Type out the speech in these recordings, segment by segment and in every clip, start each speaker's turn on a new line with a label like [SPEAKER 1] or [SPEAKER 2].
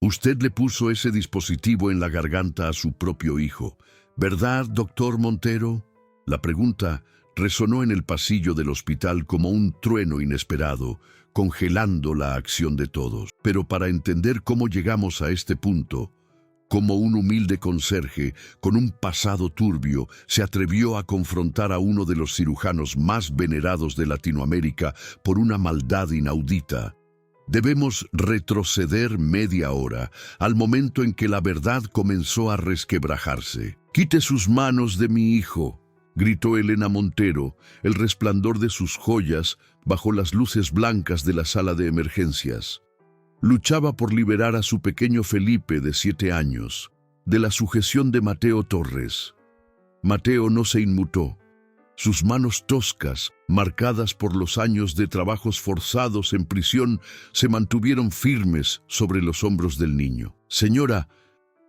[SPEAKER 1] Usted le puso ese dispositivo en la garganta a su propio hijo, ¿verdad, doctor Montero? La pregunta resonó en el pasillo del hospital como un trueno inesperado, congelando la acción de todos. Pero para entender cómo llegamos a este punto, cómo un humilde conserje con un pasado turbio se atrevió a confrontar a uno de los cirujanos más venerados de Latinoamérica por una maldad inaudita, debemos retroceder media hora al momento en que la verdad comenzó a resquebrajarse. «Quite sus manos de mi hijo», gritó Elena Montero, el resplandor de sus joyas bajo las luces blancas de la sala de emergencias. Luchaba por liberar a su pequeño Felipe de 7 años de la sujeción de Mateo Torres. Mateo no se inmutó. Sus manos toscas, marcadas por los años de trabajos forzados en prisión, se mantuvieron firmes sobre los hombros del niño. «Señora,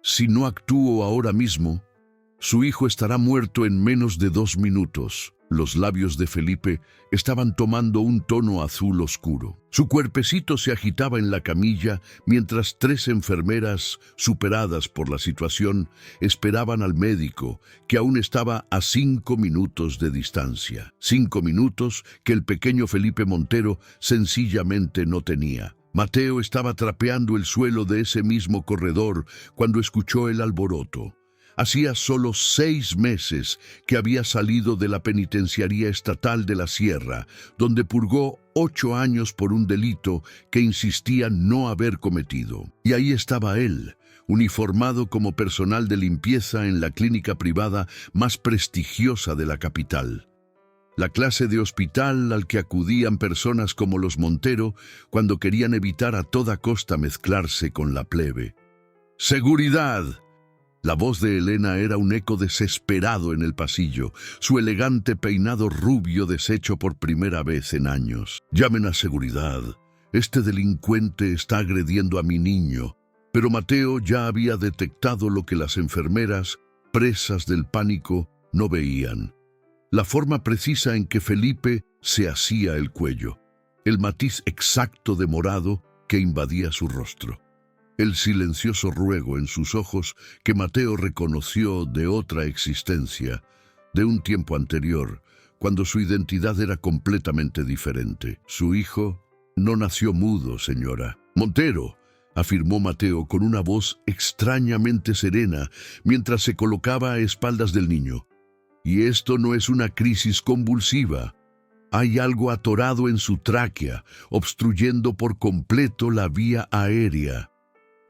[SPEAKER 1] si no actúo ahora mismo, su hijo estará muerto en menos de 2 minutos». Los labios de Felipe estaban tomando un tono azul oscuro. Su cuerpecito se agitaba en la camilla mientras 3 enfermeras, superadas por la situación, esperaban al médico, que aún estaba a 5 minutos de distancia. 5 minutos que el pequeño Felipe Montero sencillamente no tenía. Mateo estaba trapeando el suelo de ese mismo corredor cuando escuchó el alboroto. Hacía solo 6 meses que había salido de la penitenciaría estatal de la Sierra, donde purgó 8 años por un delito que insistía no haber cometido. Y ahí estaba él, uniformado como personal de limpieza en la clínica privada más prestigiosa de la capital. La clase de hospital al que acudían personas como los Montero cuando querían evitar a toda costa mezclarse con la plebe. ¡Seguridad!, la voz de Elena era un eco desesperado en el pasillo, su elegante peinado rubio deshecho por primera vez en años. «Llamen a seguridad. Este delincuente está agrediendo a mi niño». Pero Mateo ya había detectado lo que las enfermeras, presas del pánico, no veían. La forma precisa en que Felipe se hacía el cuello, el matiz exacto de morado que invadía su rostro. El silencioso ruego en sus ojos que Mateo reconoció de otra existencia, de un tiempo anterior, cuando su identidad era completamente diferente. «Su hijo no nació mudo, señora Montero», afirmó Mateo con una voz extrañamente serena mientras se colocaba a espaldas del niño. «Y esto no es una crisis convulsiva. Hay algo atorado en su tráquea, obstruyendo por completo la vía aérea».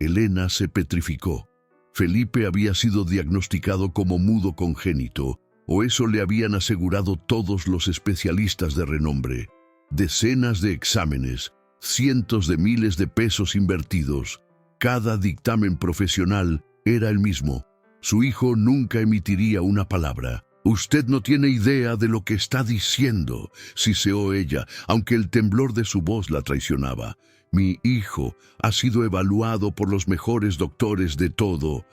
[SPEAKER 1] Elena se petrificó. Felipe había sido diagnosticado como mudo congénito, o eso le habían asegurado todos los especialistas de renombre. Decenas de exámenes, cientos de miles de pesos invertidos. Cada dictamen profesional era el mismo. Su hijo nunca emitiría una palabra. «Usted no tiene idea de lo que está diciendo», siseó ella, aunque el temblor de su voz la traicionaba. «Mi hijo ha sido evaluado por los mejores doctores de todo».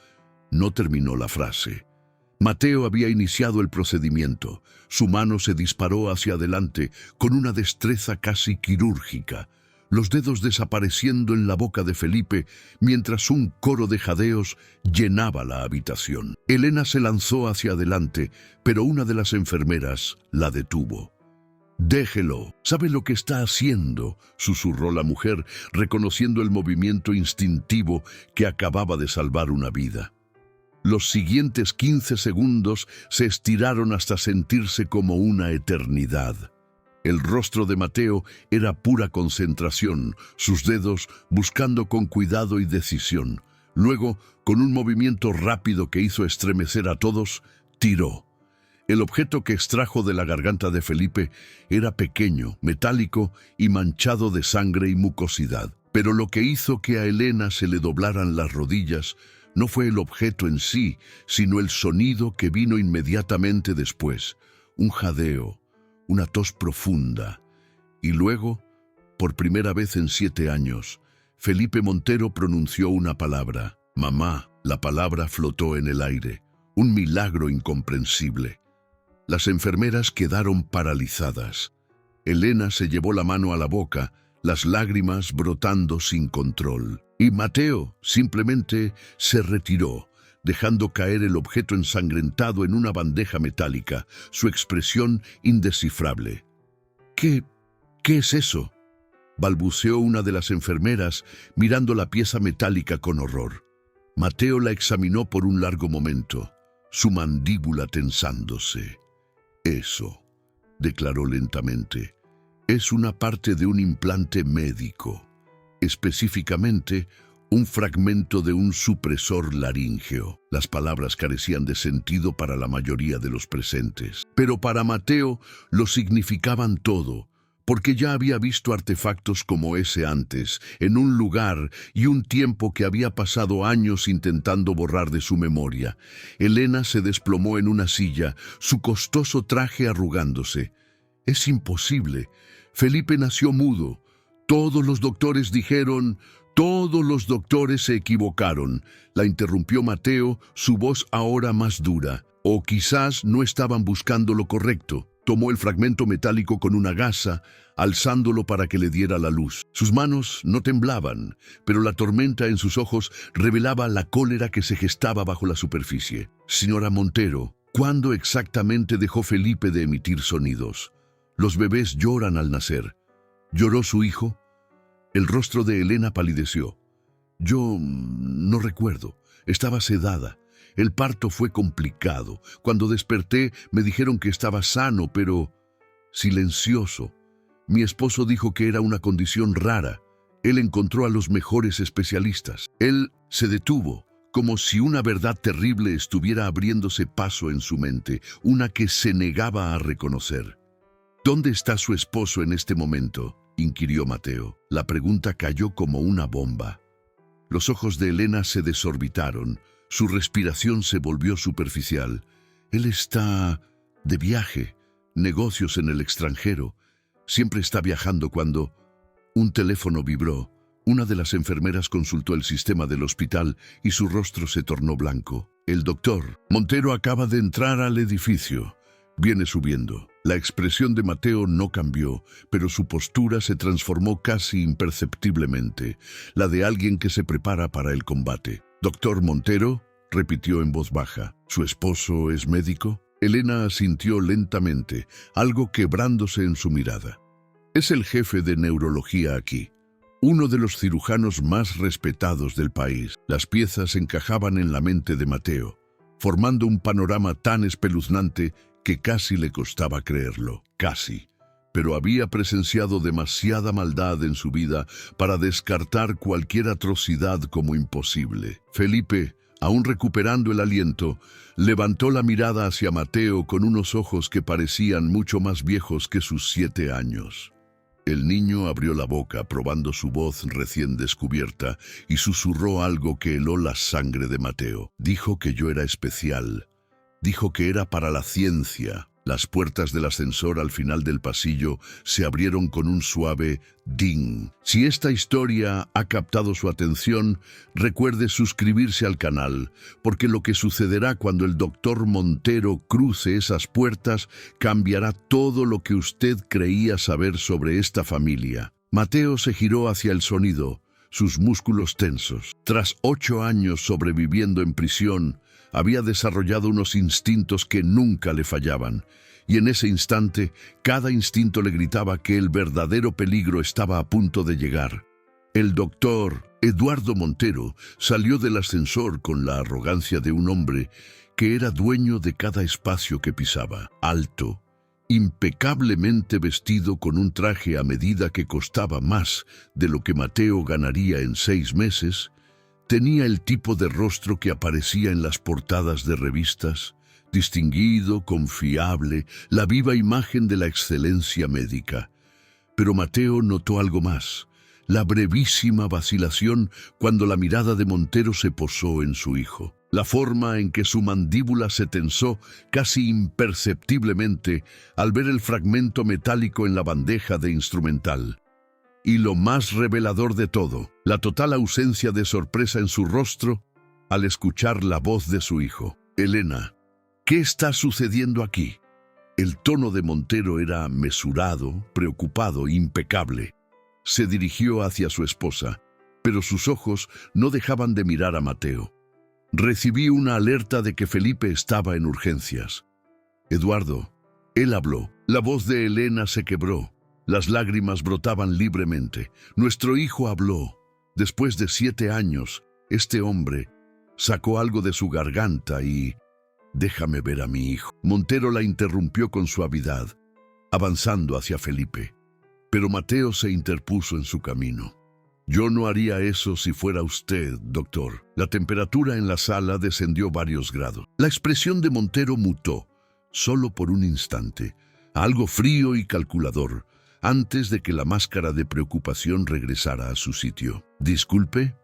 [SPEAKER 1] No terminó la frase. Mateo había iniciado el procedimiento. Su mano se disparó hacia adelante con una destreza casi quirúrgica, los dedos desapareciendo en la boca de Felipe mientras un coro de jadeos llenaba la habitación. Elena se lanzó hacia adelante, pero una de las enfermeras la detuvo. «Déjelo. ¿Sabe lo que está haciendo?», susurró la mujer, reconociendo el movimiento instintivo que acababa de salvar una vida. Los siguientes 15 segundos se estiraron hasta sentirse como una eternidad. El rostro de Mateo era pura concentración, sus dedos buscando con cuidado y decisión. Luego, con un movimiento rápido que hizo estremecer a todos, tiró. El objeto que extrajo de la garganta de Felipe era pequeño, metálico y manchado de sangre y mucosidad. Pero lo que hizo que a Elena se le doblaran las rodillas no fue el objeto en sí, sino el sonido que vino inmediatamente después. Un jadeo, una tos profunda. Y luego, por primera vez en 7 años, Felipe Montero pronunció una palabra. «Mamá». La palabra flotó en el aire. Un milagro incomprensible. Las enfermeras quedaron paralizadas. Elena se llevó la mano a la boca, las lágrimas brotando sin control. Y Mateo simplemente se retiró, dejando caer el objeto ensangrentado en una bandeja metálica, su expresión indescifrable. ¿Qué es eso?, balbuceó una de las enfermeras, mirando la pieza metálica con horror. Mateo la examinó por un largo momento, su mandíbula tensándose. «Eso», declaró lentamente, «es una parte de un implante médico, específicamente un fragmento de un supresor laríngeo». Las palabras carecían de sentido para la mayoría de los presentes, pero para Mateo lo significaban todo, porque ya había visto artefactos como ese antes, en un lugar y un tiempo que había pasado años intentando borrar de su memoria. Elena se desplomó en una silla, su costoso traje arrugándose. «Es imposible. Felipe nació mudo. Todos los doctores dijeron... Todos los doctores se equivocaron», la interrumpió Mateo, su voz ahora más dura. «O quizás no estaban buscando lo correcto». Tomó el fragmento metálico con una gasa, alzándolo para que le diera la luz. Sus manos no temblaban, pero la tormenta en sus ojos revelaba la cólera que se gestaba bajo la superficie. «Señora Montero, ¿cuándo exactamente dejó Felipe de emitir sonidos? Los bebés lloran al nacer. ¿Lloró su hijo?». El rostro de Elena palideció. «Yo no recuerdo. Estaba sedada. El parto fue complicado. Cuando desperté me dijeron que estaba sano, pero silencioso. Mi esposo dijo que era una condición rara. Él encontró a los mejores especialistas». Él se detuvo, como si una verdad terrible estuviera abriéndose paso en su mente, una que se negaba a reconocer. «¿Dónde está su esposo en este momento?», inquirió Mateo. La pregunta cayó como una bomba. Los ojos de Elena se desorbitaron. Su respiración se volvió superficial. «Él está de viaje, negocios en el extranjero. Siempre está viajando cuando...». Un teléfono vibró. Una de las enfermeras consultó el sistema del hospital y su rostro se tornó blanco. «El doctor Montero acaba de entrar al edificio. Viene subiendo». La expresión de Mateo no cambió, pero su postura se transformó casi imperceptiblemente, la de alguien que se prepara para el combate. «¿Doctor Montero?», repitió en voz baja. «¿Su esposo es médico?». Elena asintió lentamente, algo quebrándose en su mirada. «Es el jefe de neurología aquí, uno de los cirujanos más respetados del país». Las piezas encajaban en la mente de Mateo, formando un panorama tan espeluznante que casi le costaba creerlo. Casi. Pero había presenciado demasiada maldad en su vida para descartar cualquier atrocidad como imposible. Felipe, aún recuperando el aliento, levantó la mirada hacia Mateo con unos ojos que parecían mucho más viejos que sus 7 años. El niño abrió la boca, probando su voz recién descubierta, y susurró algo que heló la sangre de Mateo. «Dijo que yo era especial. Dijo que era para la ciencia». Las puertas del ascensor al final del pasillo se abrieron con un suave ding. Si esta historia ha captado su atención, recuerde suscribirse al canal, porque lo que sucederá cuando el doctor Montero cruce esas puertas cambiará todo lo que usted creía saber sobre esta familia. Mateo se giró hacia el sonido, sus músculos tensos. Tras 8 años sobreviviendo en prisión, había desarrollado unos instintos que nunca le fallaban, y en ese instante, cada instinto le gritaba que el verdadero peligro estaba a punto de llegar. El doctor Eduardo Montero salió del ascensor con la arrogancia de un hombre que era dueño de cada espacio que pisaba. Alto, impecablemente vestido con un traje a medida que costaba más de lo que Mateo ganaría en 6 meses, tenía el tipo de rostro que aparecía en las portadas de revistas, distinguido, confiable, la viva imagen de la excelencia médica. Pero Mateo notó algo más, la brevísima vacilación cuando la mirada de Montero se posó en su hijo. La forma en que su mandíbula se tensó casi imperceptiblemente al ver el fragmento metálico en la bandeja de instrumental. Y lo más revelador de todo, la total ausencia de sorpresa en su rostro al escuchar la voz de su hijo. «Elena, ¿qué está sucediendo aquí?». El tono de Montero era mesurado, preocupado, impecable. Se dirigió hacia su esposa, pero sus ojos no dejaban de mirar a Mateo. Recibí una alerta de que Felipe estaba en urgencias. Eduardo, él habló. La voz de Elena se quebró. Las lágrimas brotaban libremente. Nuestro hijo habló. Después de 7 años, este hombre sacó algo de su garganta y... Déjame ver a mi hijo. Montero la interrumpió con suavidad, avanzando hacia Felipe. Pero Mateo se interpuso en su camino. Yo no haría eso si fuera usted, doctor. La temperatura en la sala descendió varios grados. La expresión de Montero mutó, solo por un instante, a algo frío y calculador, antes de que la máscara de preocupación regresara a su sitio. Disculpe.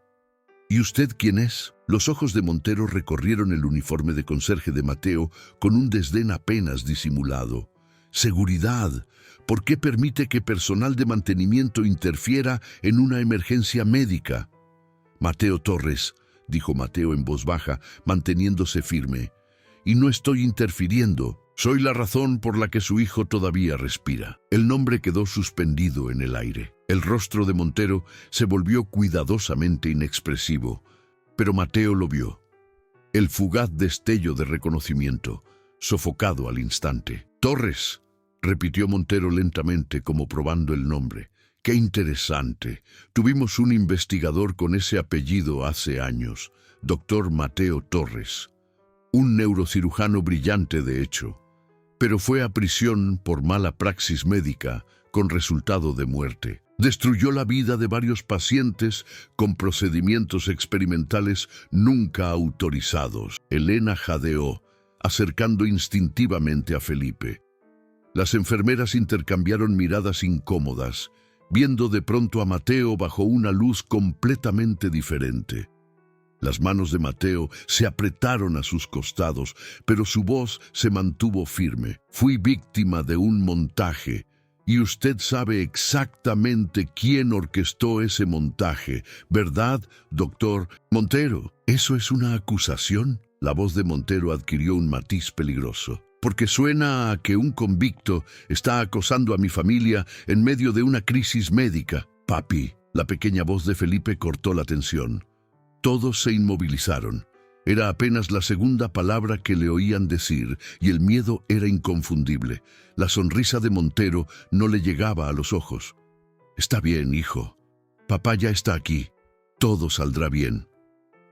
[SPEAKER 1] ¿Y usted quién es? Los ojos de Montero recorrieron el uniforme de conserje de Mateo con un desdén apenas disimulado. Seguridad. ¿Por qué permite que personal de mantenimiento interfiera en una emergencia médica? Mateo Torres, dijo Mateo en voz baja, manteniéndose firme. Y no estoy interfiriendo. Soy la razón por la que su hijo todavía respira. El nombre quedó suspendido en el aire. El rostro de Montero se volvió cuidadosamente inexpresivo, pero Mateo lo vio. El fugaz destello de reconocimiento, sofocado al instante. Torres, repitió Montero lentamente como probando el nombre. ¡Qué interesante! Tuvimos un investigador con ese apellido hace años, doctor Mateo Torres. Un neurocirujano brillante, de hecho. Pero fue a prisión por mala praxis médica, con resultado de muerte. Destruyó la vida de varios pacientes con procedimientos experimentales nunca autorizados. Elena jadeó, acercando instintivamente a Felipe. Las enfermeras intercambiaron miradas incómodas, viendo de pronto a Mateo bajo una luz completamente diferente. Las manos de Mateo se apretaron a sus costados, pero su voz se mantuvo firme. Fui víctima de un montaje, y usted sabe exactamente quién orquestó ese montaje, ¿verdad, doctor Montero? ¿Eso es una acusación? La voz de Montero adquirió un matiz peligroso, porque suena a que un convicto está acosando a mi familia en medio de una crisis médica. Papi, la pequeña voz de Felipe cortó la tensión. Todos se inmovilizaron. Era apenas la segunda palabra que le oían decir, y el miedo era inconfundible. La sonrisa de Montero no le llegaba a los ojos. Está bien, hijo. Papá ya está aquí. Todo saldrá bien.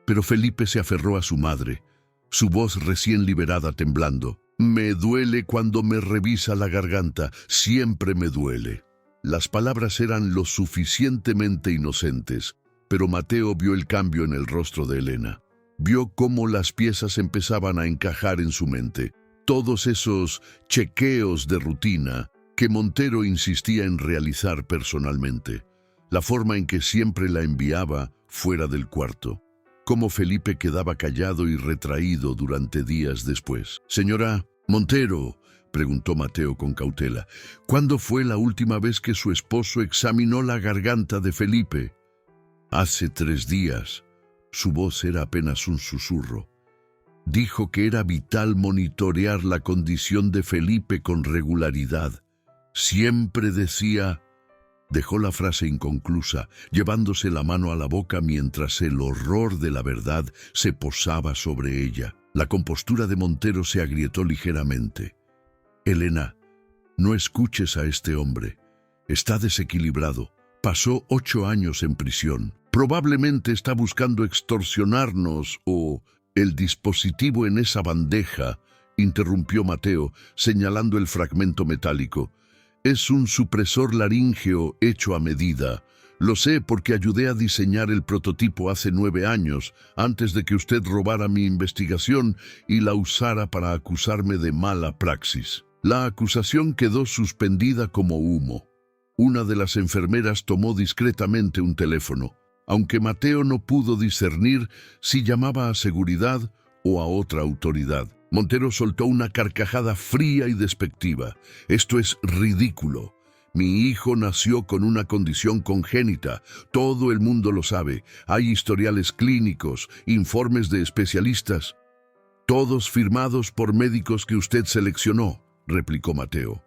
[SPEAKER 1] Pero Felipe se aferró a su madre, su voz recién liberada temblando. Me duele cuando me revisa la garganta. Siempre me duele. Las palabras eran lo suficientemente inocentes, pero Mateo vio el cambio en el rostro de Elena. Vio cómo las piezas empezaban a encajar en su mente. Todos esos chequeos de rutina que Montero insistía en realizar personalmente. La forma en que siempre la enviaba fuera del cuarto. Cómo Felipe quedaba callado y retraído durante días después. Señora Montero, preguntó Mateo con cautela, ¿cuándo fue la última vez que su esposo examinó la garganta de Felipe? Hace 3 días. Su voz era apenas un susurro. Dijo que era vital monitorear la condición de Felipe con regularidad. Siempre decía... Dejó la frase inconclusa, llevándose la mano a la boca mientras el horror de la verdad se posaba sobre ella. La compostura de Montero se agrietó ligeramente. Elena, no escuches a este hombre. Está desequilibrado. Pasó 8 años en prisión. Probablemente está buscando extorsionarnos o... El dispositivo en esa bandeja, interrumpió Mateo, señalando el fragmento metálico. Es un supresor laríngeo hecho a medida. Lo sé porque ayudé a diseñar el prototipo hace 9 años, antes de que usted robara mi investigación y la usara para acusarme de mala praxis. La acusación quedó suspendida como humo. Una de las enfermeras tomó discretamente un teléfono, aunque Mateo no pudo discernir si llamaba a seguridad o a otra autoridad. Montero soltó una carcajada fría y despectiva. Esto es ridículo. Mi hijo nació con una condición congénita. Todo el mundo lo sabe. Hay historiales clínicos, informes de especialistas. Todos firmados por médicos que usted seleccionó, replicó Mateo.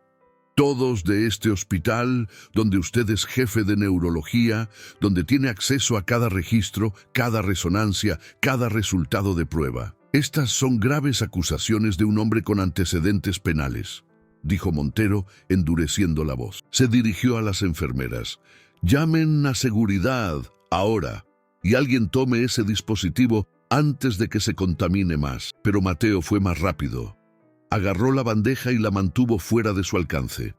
[SPEAKER 1] Todos de este hospital, donde usted es jefe de neurología, donde tiene acceso a cada registro, cada resonancia, cada resultado de prueba. Estas son graves acusaciones de un hombre con antecedentes penales, dijo Montero, endureciendo la voz. Se dirigió a las enfermeras. Llamen a seguridad, ahora, y alguien tome ese dispositivo antes de que se contamine más. Pero Mateo fue más rápido. Agarró la bandeja y la mantuvo fuera de su alcance.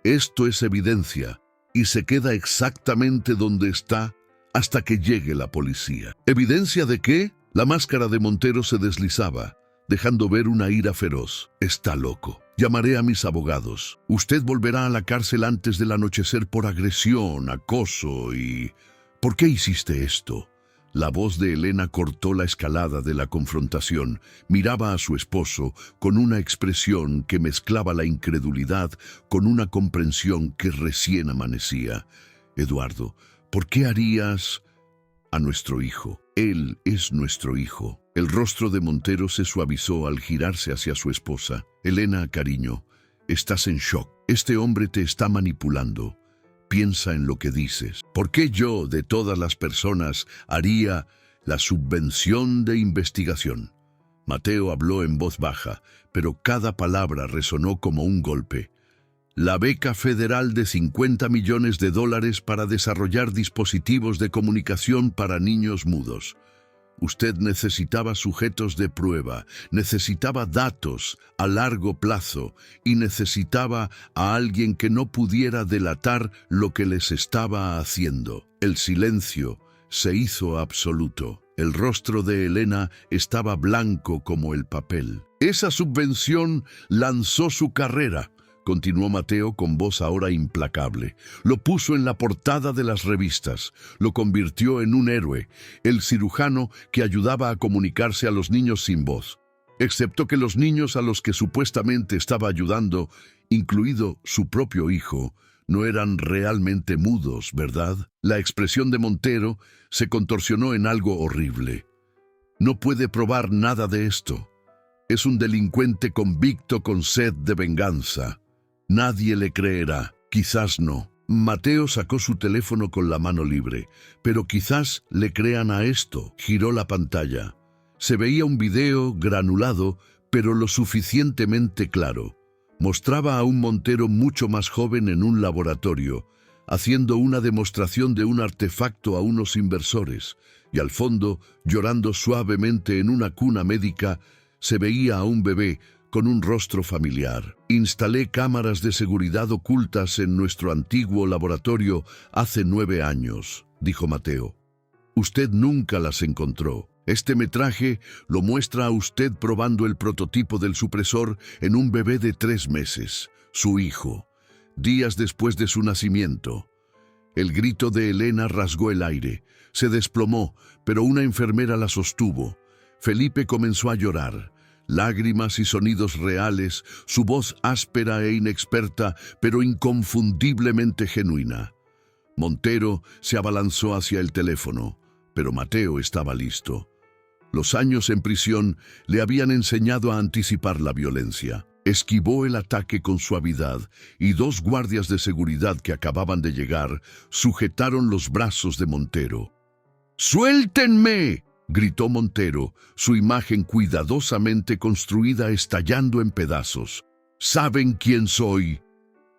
[SPEAKER 1] Esto es evidencia, y se queda exactamente donde está hasta que llegue la policía. ¿Evidencia de qué? La máscara de Montero se deslizaba, dejando ver una ira feroz. Está loco. Llamaré a mis abogados. Usted volverá a la cárcel antes del anochecer por agresión, acoso y... ¿Por qué hiciste esto? La voz de Elena cortó la escalada de la confrontación. Miraba a su esposo con una expresión que mezclaba la incredulidad con una comprensión que recién amanecía. Eduardo, ¿por qué harías a nuestro hijo? Él es nuestro hijo. El rostro de Montero se suavizó al girarse hacia su esposa. Elena, cariño, estás en shock. Este hombre te está manipulando. Piensa en lo que dices. ¿Por qué yo, de todas las personas, haría la subvención de investigación? Mateo habló en voz baja, pero cada palabra resonó como un golpe. La beca federal de $50 millones para desarrollar dispositivos de comunicación para niños mudos. Usted necesitaba sujetos de prueba, necesitaba datos a largo plazo y necesitaba a alguien que no pudiera delatar lo que les estaba haciendo. El silencio se hizo absoluto. El rostro de Elena estaba blanco como el papel. Esa subvención lanzó su carrera, continuó Mateo con voz ahora implacable. Lo puso en la portada de las revistas, lo convirtió en un héroe, el cirujano que ayudaba a comunicarse a los niños sin voz. Excepto que los niños a los que supuestamente estaba ayudando, incluido su propio hijo, no eran realmente mudos, ¿verdad? La expresión de Montero se contorsionó en algo horrible. No puede probar nada de esto. Es un delincuente convicto con sed de venganza. Nadie le creerá. Quizás no. Mateo sacó su teléfono con la mano libre. Pero quizás le crean a esto. Giró la pantalla. Se veía un video granulado, pero lo suficientemente claro. Mostraba a un Montero mucho más joven en un laboratorio, haciendo una demostración de un artefacto a unos inversores, y al fondo, llorando suavemente en una cuna médica, se veía a un bebé con un rostro familiar. Instalé cámaras de seguridad ocultas en nuestro antiguo laboratorio hace 9 años, dijo Mateo. Usted nunca las encontró. Este metraje lo muestra a usted probando el prototipo del supresor en un bebé de 3 meses, su hijo, días después de su nacimiento. El grito de Elena rasgó el aire. Se desplomó, pero una enfermera la sostuvo. Felipe comenzó a llorar. Lágrimas y sonidos reales, su voz áspera e inexperta, pero inconfundiblemente genuina. Montero se abalanzó hacia el teléfono, pero Mateo estaba listo. Los años en prisión le habían enseñado a anticipar la violencia. Esquivó el ataque con suavidad y 2 guardias de seguridad que acababan de llegar sujetaron los brazos de Montero. ¡Suéltenme!, gritó Montero, su imagen cuidadosamente construida estallando en pedazos. ¿Saben quién soy?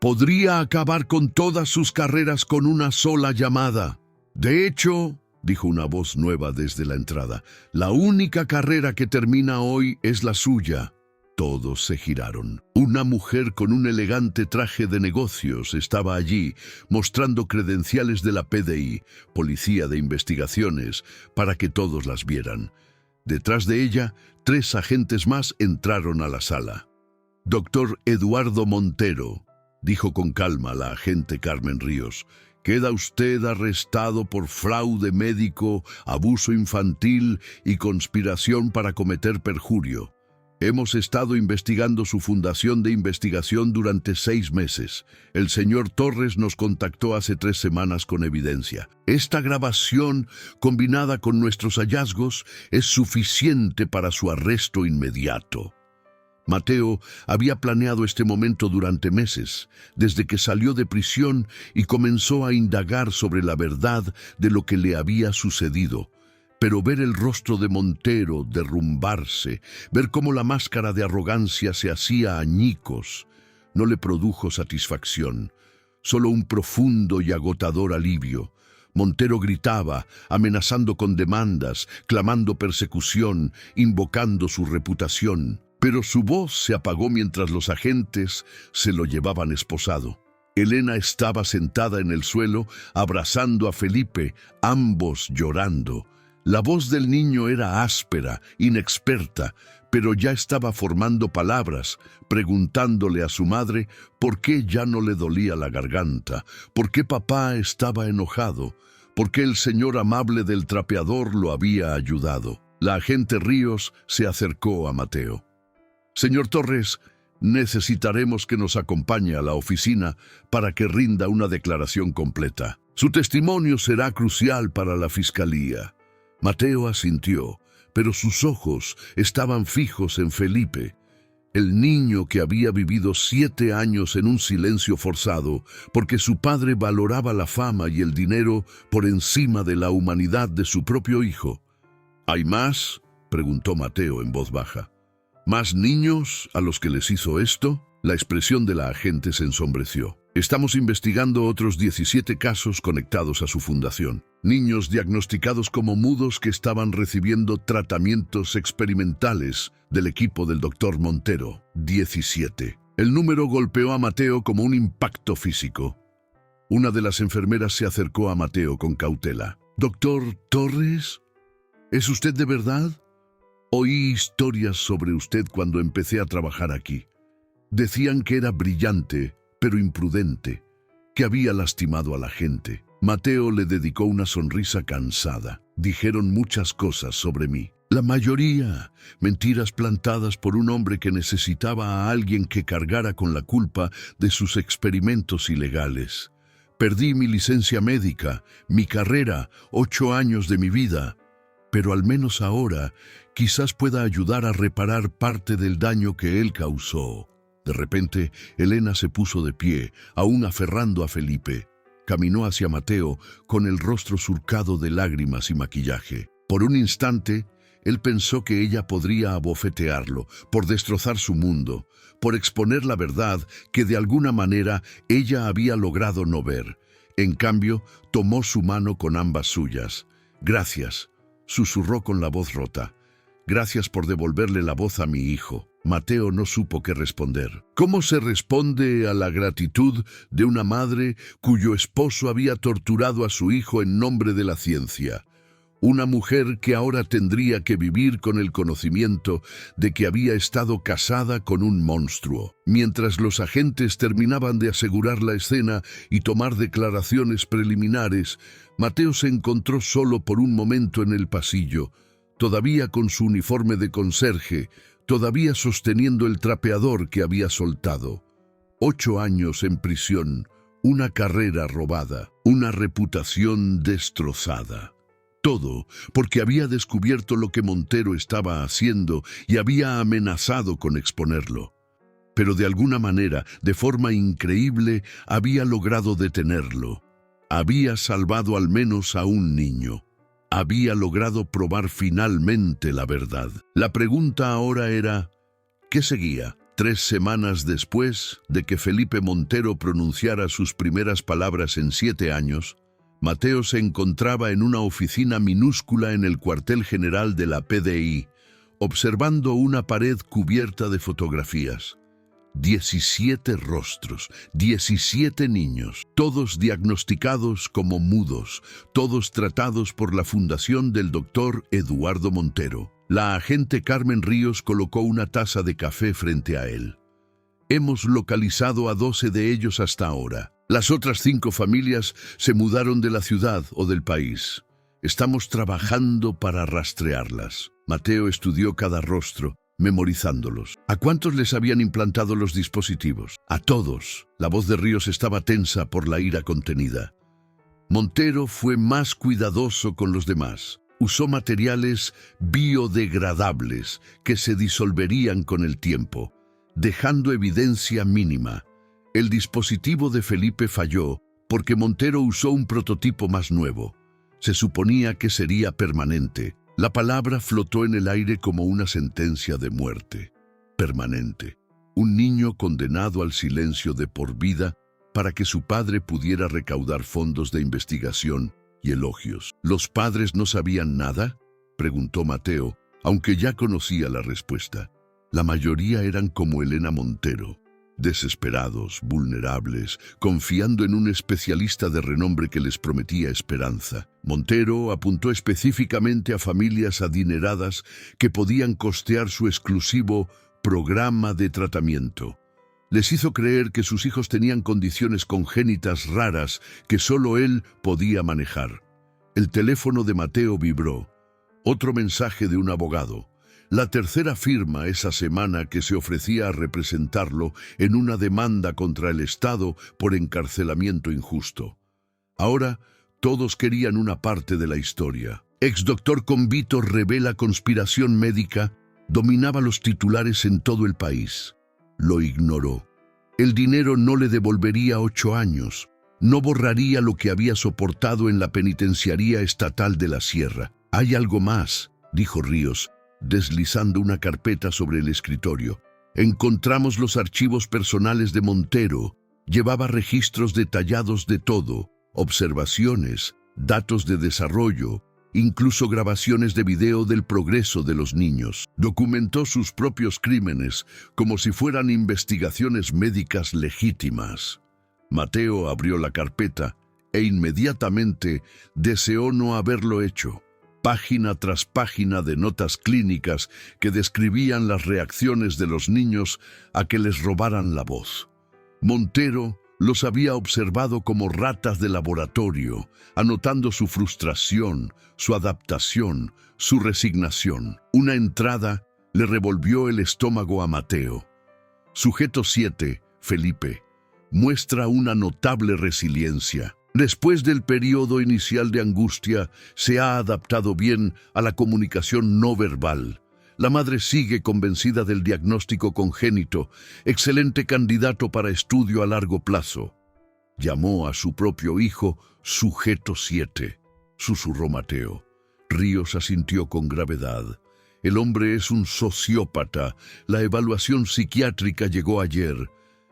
[SPEAKER 1] Podría acabar con todas sus carreras con una sola llamada. De hecho, dijo una voz nueva desde la entrada, la única carrera que termina hoy es la suya. Todos se giraron. Una mujer con un elegante traje de negocios estaba allí, mostrando credenciales de la PDI, Policía de Investigaciones, para que todos las vieran. Detrás de ella, 3 agentes más entraron a la sala. Doctor Eduardo Montero, dijo con calma la agente Carmen Ríos, queda usted arrestado por fraude médico, abuso infantil y conspiración para cometer perjurio. Hemos estado investigando su fundación de investigación durante 6 meses. El señor Torres nos contactó hace 3 semanas con evidencia. Esta grabación, combinada con nuestros hallazgos, es suficiente para su arresto inmediato. Mateo había planeado este momento durante meses, desde que salió de prisión y comenzó a indagar sobre la verdad de lo que le había sucedido. Pero ver el rostro de Montero derrumbarse, ver cómo la máscara de arrogancia se hacía añicos, no le produjo satisfacción, solo un profundo y agotador alivio. Montero gritaba, amenazando con demandas, clamando persecución, invocando su reputación. Pero su voz se apagó mientras los agentes se lo llevaban esposado. Elena estaba sentada en el suelo, abrazando a Felipe, ambos llorando. La voz del niño era áspera, inexperta, pero ya estaba formando palabras, preguntándole a su madre por qué ya no le dolía la garganta, por qué papá estaba enojado, por qué el señor amable del trapeador lo había ayudado. La agente Ríos se acercó a Mateo. «Señor Torres, necesitaremos que nos acompañe a la oficina para que rinda una declaración completa. Su testimonio será crucial para la fiscalía». Mateo asintió, pero sus ojos estaban fijos en Felipe, el niño que había vivido 7 años en un silencio forzado, porque su padre valoraba la fama y el dinero por encima de la humanidad de su propio hijo. «¿Hay más?», preguntó Mateo en voz baja. «¿Más niños a los que les hizo esto?». La expresión de la agente se ensombreció. «Estamos investigando otros 17 casos conectados a su fundación. Niños diagnosticados como mudos que estaban recibiendo tratamientos experimentales del equipo del doctor Montero. 17. El número golpeó a Mateo como un impacto físico. Una de las enfermeras se acercó a Mateo con cautela. «Doctor Torres, ¿es usted de verdad? Oí historias sobre usted cuando empecé a trabajar aquí. Decían que era brillante, pero imprudente, que había lastimado a la gente». Mateo le dedicó una sonrisa cansada. «Dijeron muchas cosas sobre mí. La mayoría, mentiras plantadas por un hombre que necesitaba a alguien que cargara con la culpa de sus experimentos ilegales. Perdí mi licencia médica, mi carrera, 8 años de mi vida. Pero al menos ahora, quizás pueda ayudar a reparar parte del daño que él causó». De repente, Elena se puso de pie, aún aferrando a Felipe. Caminó hacia Mateo con el rostro surcado de lágrimas y maquillaje. Por un instante, él pensó que ella podría abofetearlo, por destrozar su mundo, por exponer la verdad que de alguna manera ella había logrado no ver. En cambio, tomó su mano con ambas suyas. «Gracias», susurró con la voz rota. «Gracias por devolverle la voz a mi hijo». Mateo no supo qué responder. ¿Cómo se responde a la gratitud de una madre cuyo esposo había torturado a su hijo en nombre de la ciencia? Una mujer que ahora tendría que vivir con el conocimiento de que había estado casada con un monstruo. Mientras los agentes terminaban de asegurar la escena y tomar declaraciones preliminares, Mateo se encontró solo por un momento en el pasillo, todavía con su uniforme de conserje, todavía sosteniendo el trapeador que había soltado. 8 años en prisión, una carrera robada, una reputación destrozada. Todo porque había descubierto lo que Montero estaba haciendo y había amenazado con exponerlo. Pero de alguna manera, de forma increíble, había logrado detenerlo. Había salvado al menos a un niño. Había logrado probar finalmente la verdad. La pregunta ahora era, ¿qué seguía? 3 semanas después de que Felipe Montero pronunciara sus primeras palabras en 7 años, Mateo se encontraba en una oficina minúscula en el cuartel general de la PDI, observando una pared cubierta de fotografías. 17 rostros, 17 niños, todos diagnosticados como mudos, todos tratados por la fundación del doctor Eduardo Montero. La agente Carmen Ríos colocó una taza de café frente a él. «Hemos localizado a 12 de ellos hasta ahora. Las otras 5 familias se mudaron de la ciudad o del país. Estamos trabajando para rastrearlas». Mateo estudió cada rostro, memorizándolos. ¿A cuántos les habían implantado los dispositivos? A todos. La voz de Ríos estaba tensa por la ira contenida. Montero fue más cuidadoso con los demás. Usó materiales biodegradables que se disolverían con el tiempo. dejando evidencia mínima. El dispositivo de Felipe falló porque Montero usó un prototipo más nuevo. Se suponía que sería permanente. La palabra flotó en el aire como una sentencia de muerte. Permanente. Un niño condenado al silencio de por vida para que su padre pudiera recaudar fondos de investigación y elogios. ¿Los padres no sabían nada?, preguntó Mateo, aunque ya conocía la respuesta. La mayoría eran como Elena Montero, desesperados, vulnerables, confiando en un especialista de renombre que les prometía esperanza. Montero apuntó específicamente a familias adineradas que podían costear su exclusivo programa de tratamiento. Les hizo creer que sus hijos tenían condiciones congénitas raras que solo él podía manejar. El teléfono de Mateo vibró. Otro mensaje de un abogado. La tercera firma esa semana que se ofrecía a representarlo en una demanda contra el Estado por encarcelamiento injusto. Ahora, todos querían una parte de la historia. Exdoctor Convito revela conspiración médica, dominaba los titulares en todo el país. Lo ignoró. El dinero no le devolvería 8 años. No borraría lo que había soportado en la penitenciaría estatal de la Sierra. «Hay algo más», dijo Ríos, deslizando una carpeta sobre el escritorio. «Encontramos los archivos personales de Montero. Llevaba registros detallados de todo, observaciones, datos de desarrollo, incluso grabaciones de video del progreso de los niños. Documentó sus propios crímenes como si fueran investigaciones médicas legítimas». Mateo abrió la carpeta e inmediatamente deseó no haberlo hecho. Página tras página de notas clínicas que describían las reacciones de los niños a que les robaran la voz. Montero los había observado como ratas de laboratorio, anotando su frustración, su adaptación, su resignación. Una entrada le revolvió el estómago a Mateo. Sujeto 7, Felipe, muestra una notable resiliencia. Después del periodo inicial de angustia, se ha adaptado bien a la comunicación no verbal. La madre sigue convencida del diagnóstico congénito, excelente candidato para estudio a largo plazo. Llamó a su propio hijo Sujeto 7, susurró Mateo. Ríos asintió con gravedad. El hombre es un sociópata. La evaluación psiquiátrica llegó ayer.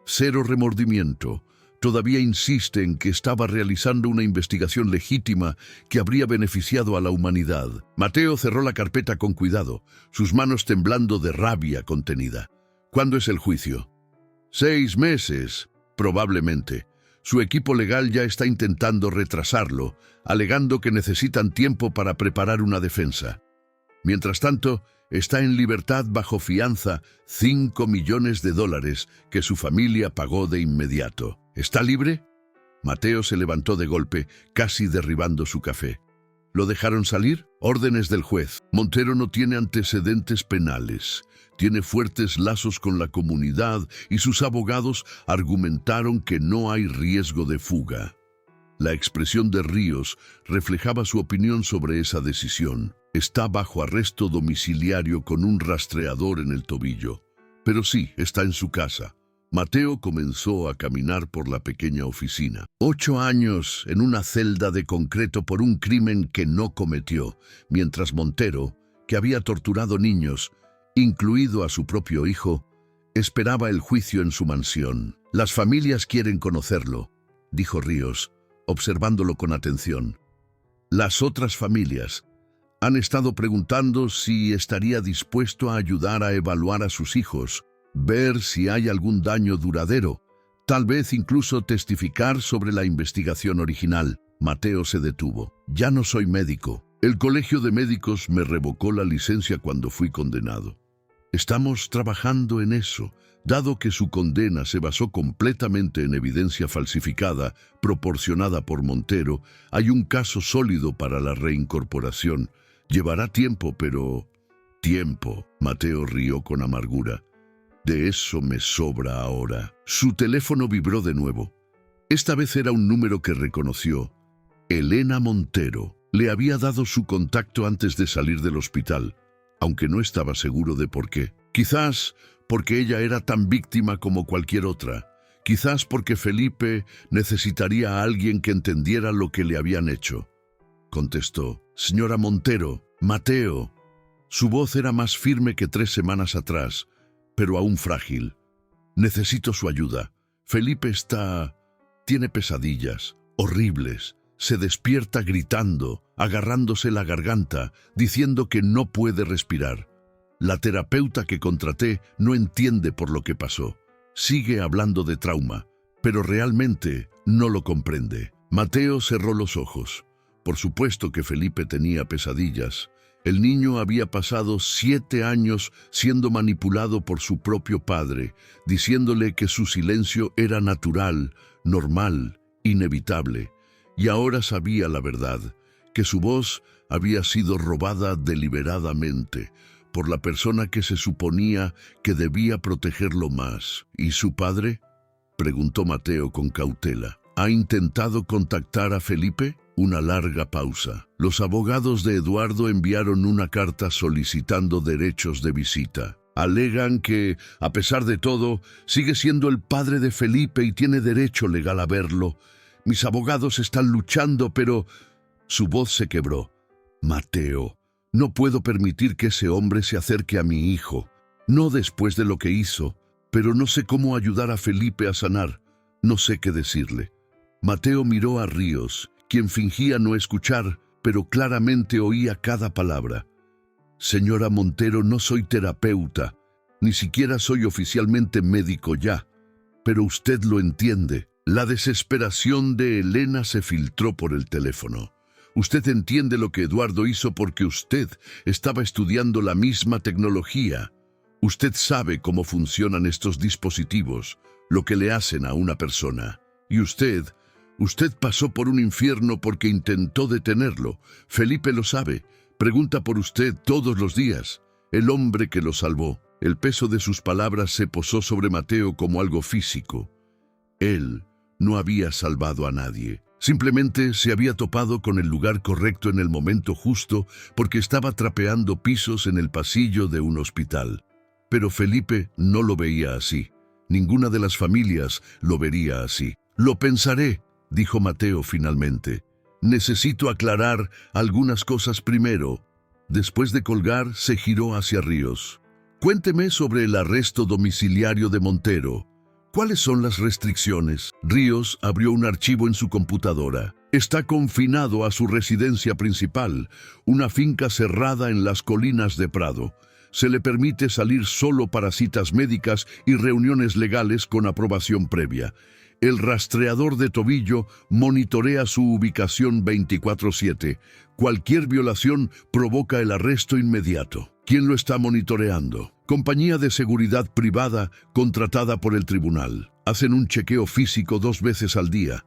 [SPEAKER 1] Cero remordimiento. Todavía insiste en que estaba realizando una investigación legítima que habría beneficiado a la humanidad. Mateo cerró la carpeta con cuidado, sus manos temblando de rabia contenida. ¿Cuándo es el juicio? 6 meses, probablemente. Su equipo legal ya está intentando retrasarlo, alegando que necesitan tiempo para preparar una defensa. Mientras tanto, está en libertad bajo fianza $5 millones que su familia pagó de inmediato. ¿Está libre? Mateo se levantó de golpe, casi derribando su café. ¿Lo dejaron salir? Órdenes del juez. Montero no tiene antecedentes penales. Tiene fuertes lazos con la comunidad y sus abogados argumentaron que no hay riesgo de fuga. La expresión de Ríos reflejaba su opinión sobre esa decisión. Está bajo arresto domiciliario con un rastreador en el tobillo. Pero sí, está en su casa. Mateo comenzó a caminar por la pequeña oficina. 8 años en una celda de concreto por un crimen que no cometió, mientras Montero, que había torturado niños, incluido a su propio hijo, esperaba el juicio en su mansión. «Las familias quieren conocerlo», dijo Ríos, observándolo con atención. Las otras familias han estado preguntando si estaría dispuesto a ayudar a evaluar a sus hijos, ver si hay algún daño duradero, tal vez incluso testificar sobre la investigación original. Mateo se detuvo. «Ya no soy médico. El colegio de médicos me revocó la licencia cuando fui condenado. Estamos trabajando en eso. Dado que su condena se basó completamente en evidencia falsificada proporcionada por Montero, hay un caso sólido para la reincorporación. Llevará tiempo, pero...» «Tiempo», Mateo rió con amargura. «De eso me sobra ahora». Su teléfono vibró de nuevo. Esta vez era un número que reconoció. Elena Montero. Le había dado su contacto antes de salir del hospital, aunque no estaba seguro de por qué. Quizás porque ella era tan víctima como cualquier otra. Quizás porque Felipe necesitaría a alguien que entendiera lo que le habían hecho. Contestó: «Señora Montero, Mateo». Su voz era más firme que 3 semanas atrás, pero aún frágil. «Necesito su ayuda. Felipe tiene pesadillas horribles. Se despierta gritando, agarrándose la garganta, diciendo que no puede respirar. La terapeuta que contraté no entiende por lo que pasó. Sigue hablando de trauma, pero realmente no lo comprende». Mateo cerró los ojos. Por supuesto que Felipe tenía pesadillas. El niño había pasado 7 años siendo manipulado por su propio padre, diciéndole que su silencio era natural, normal, inevitable. Y ahora sabía la verdad, que su voz había sido robada deliberadamente por la persona que se suponía que debía protegerlo más. ¿Y su padre?, preguntó Mateo con cautela. ¿Ha intentado contactar a Felipe? Una larga pausa. Los abogados de Eduardo enviaron una carta solicitando derechos de visita. Alegan que, a pesar de todo, sigue siendo el padre de Felipe y tiene derecho legal a verlo. Mis abogados están luchando, pero... Su voz se quebró. «Mateo, no puedo permitir que ese hombre se acerque a mi hijo. No después de lo que hizo, pero no sé cómo ayudar a Felipe a sanar. No sé qué decirle». Mateo miró a Ríos, quien fingía no escuchar, pero claramente oía cada palabra. «Señora Montero, no soy terapeuta, ni siquiera soy oficialmente médico ya, pero usted lo entiende». La desesperación de Elena se filtró por el teléfono. «Usted entiende lo que Eduardo hizo porque usted estaba estudiando la misma tecnología. Usted sabe cómo funcionan estos dispositivos, lo que le hacen a una persona. Y usted pasó por un infierno porque intentó detenerlo. Felipe lo sabe. Pregunta por usted todos los días. El hombre que lo salvó». El peso de sus palabras se posó sobre Mateo como algo físico. Él no había salvado a nadie. Simplemente se había topado con el lugar correcto en el momento justo porque estaba trapeando pisos en el pasillo de un hospital. Pero Felipe no lo veía así. Ninguna de las familias lo vería así. «Lo pensaré», dijo Mateo finalmente. «Necesito aclarar algunas cosas primero». Después de colgar, se giró hacia Ríos. «Cuénteme sobre el arresto domiciliario de Montero. ¿Cuáles son las restricciones?». Ríos abrió un archivo en su computadora. «Está confinado a su residencia principal, una finca cerrada en las colinas de Prado. Se le permite salir solo para citas médicas y reuniones legales con aprobación previa. El rastreador de tobillo monitorea su ubicación 24/7. Cualquier violación provoca el arresto inmediato». «¿Quién lo está monitoreando?». «Compañía de seguridad privada contratada por el tribunal. Hacen un chequeo físico 2 veces al día.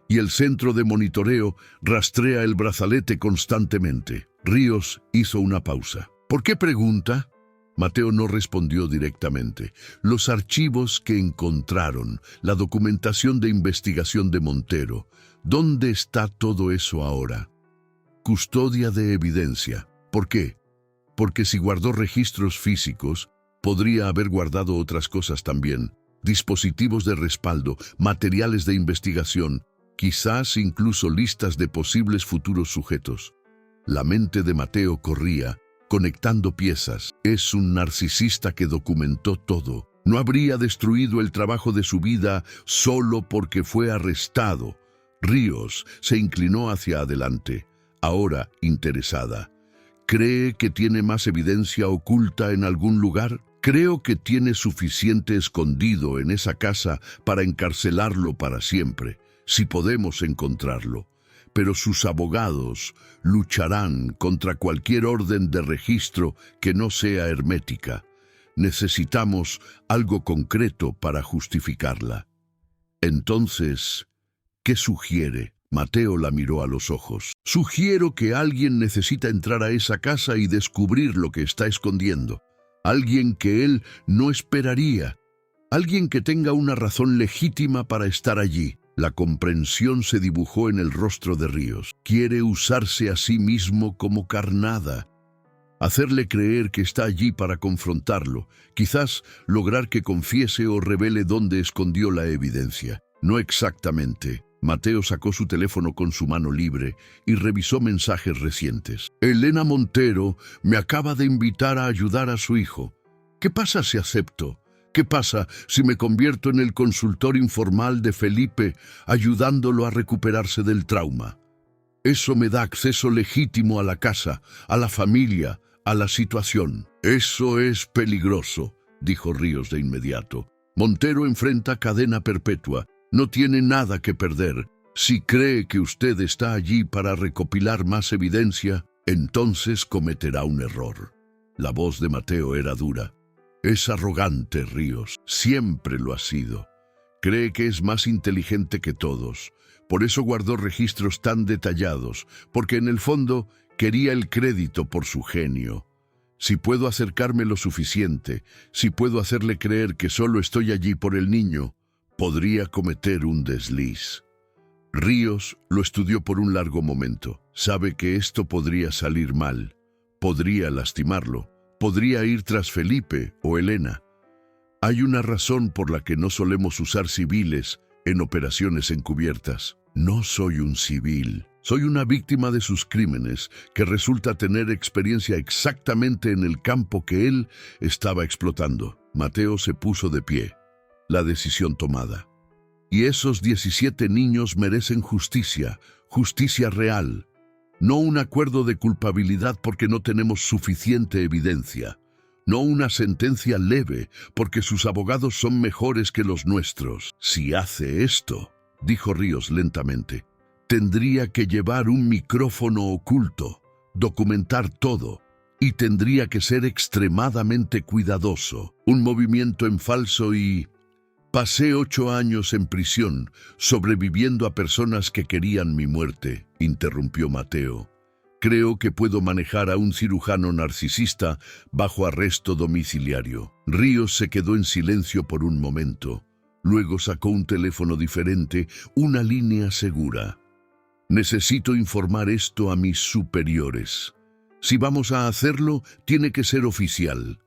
[SPEAKER 1] Y el centro de monitoreo rastrea el brazalete constantemente». Ríos hizo una pausa. «¿Por qué pregunta?». Mateo no respondió directamente. «Los archivos que encontraron, la documentación de investigación de Montero, ¿dónde está todo eso ahora?». «Custodia de evidencia». «¿Por qué?». «Porque si guardó registros físicos, podría haber guardado otras cosas también. Dispositivos de respaldo, materiales de investigación, quizás incluso listas de posibles futuros sujetos». La mente de Mateo corría, conectando piezas. Es un narcisista que documentó todo. No habría destruido el trabajo de su vida solo porque fue arrestado. Ríos se inclinó hacia adelante, ahora interesada. «¿Cree que tiene más evidencia oculta en algún lugar?». «Creo que tiene suficiente escondido en esa casa para encarcelarlo para siempre, si podemos encontrarlo. Pero sus abogados lucharán contra cualquier orden de registro que no sea hermética. Necesitamos algo concreto para justificarla». «Entonces, ¿qué sugiere?». Mateo la miró a los ojos. «Sugiero que alguien necesita entrar a esa casa y descubrir lo que está escondiendo. Alguien que él no esperaría. Alguien que tenga una razón legítima para estar allí». La comprensión se dibujó en el rostro de Ríos. «Quiere usarse a sí mismo como carnada». Hacerle creer que está allí para confrontarlo, quizás lograr que confiese o revele dónde escondió la evidencia. No exactamente. Mateo sacó su teléfono con su mano libre y revisó mensajes recientes. Elena Montero me acaba de invitar a ayudar a su hijo. ¿Qué pasa si acepto? ¿Qué pasa si me convierto en el consultor informal de Felipe, ayudándolo a recuperarse del trauma? Eso me da acceso legítimo a la casa, a la familia, a la situación. Eso es peligroso, dijo Ríos de inmediato. Montero enfrenta cadena perpetua. No tiene nada que perder. Si cree que usted está allí para recopilar más evidencia, entonces cometerá un error. La voz de Mateo era dura. Es arrogante, Ríos. Siempre lo ha sido. Cree que es más inteligente que todos. Por eso guardó registros tan detallados, porque en el fondo quería el crédito por su genio. Si puedo acercarme lo suficiente, si puedo hacerle creer que solo estoy allí por el niño, podría cometer un desliz. Ríos lo estudió por un largo momento. Sabe que esto podría salir mal, podría lastimarlo, podría ir tras Felipe o Elena. Hay una razón por la que no solemos usar civiles en operaciones encubiertas. No soy un civil. Soy una víctima de sus crímenes que resulta tener experiencia exactamente en el campo que él estaba explotando. Mateo se puso de pie. La decisión tomada. Y esos 17 niños merecen justicia, justicia real. No un acuerdo de culpabilidad porque no tenemos suficiente evidencia. No una sentencia leve porque sus abogados son mejores que los nuestros. Si hace esto, dijo Ríos lentamente, tendría que llevar un micrófono oculto, documentar todo, y tendría que ser extremadamente cuidadoso. Un movimiento en falso y... Pasé 8 años en prisión, sobreviviendo a personas que querían mi muerte, interrumpió Mateo. Creo que puedo manejar a un cirujano narcisista bajo arresto domiciliario. Ríos se quedó en silencio por un momento. Luego sacó un teléfono diferente, una línea segura. Necesito informar esto a mis superiores. Si vamos a hacerlo, tiene que ser oficial.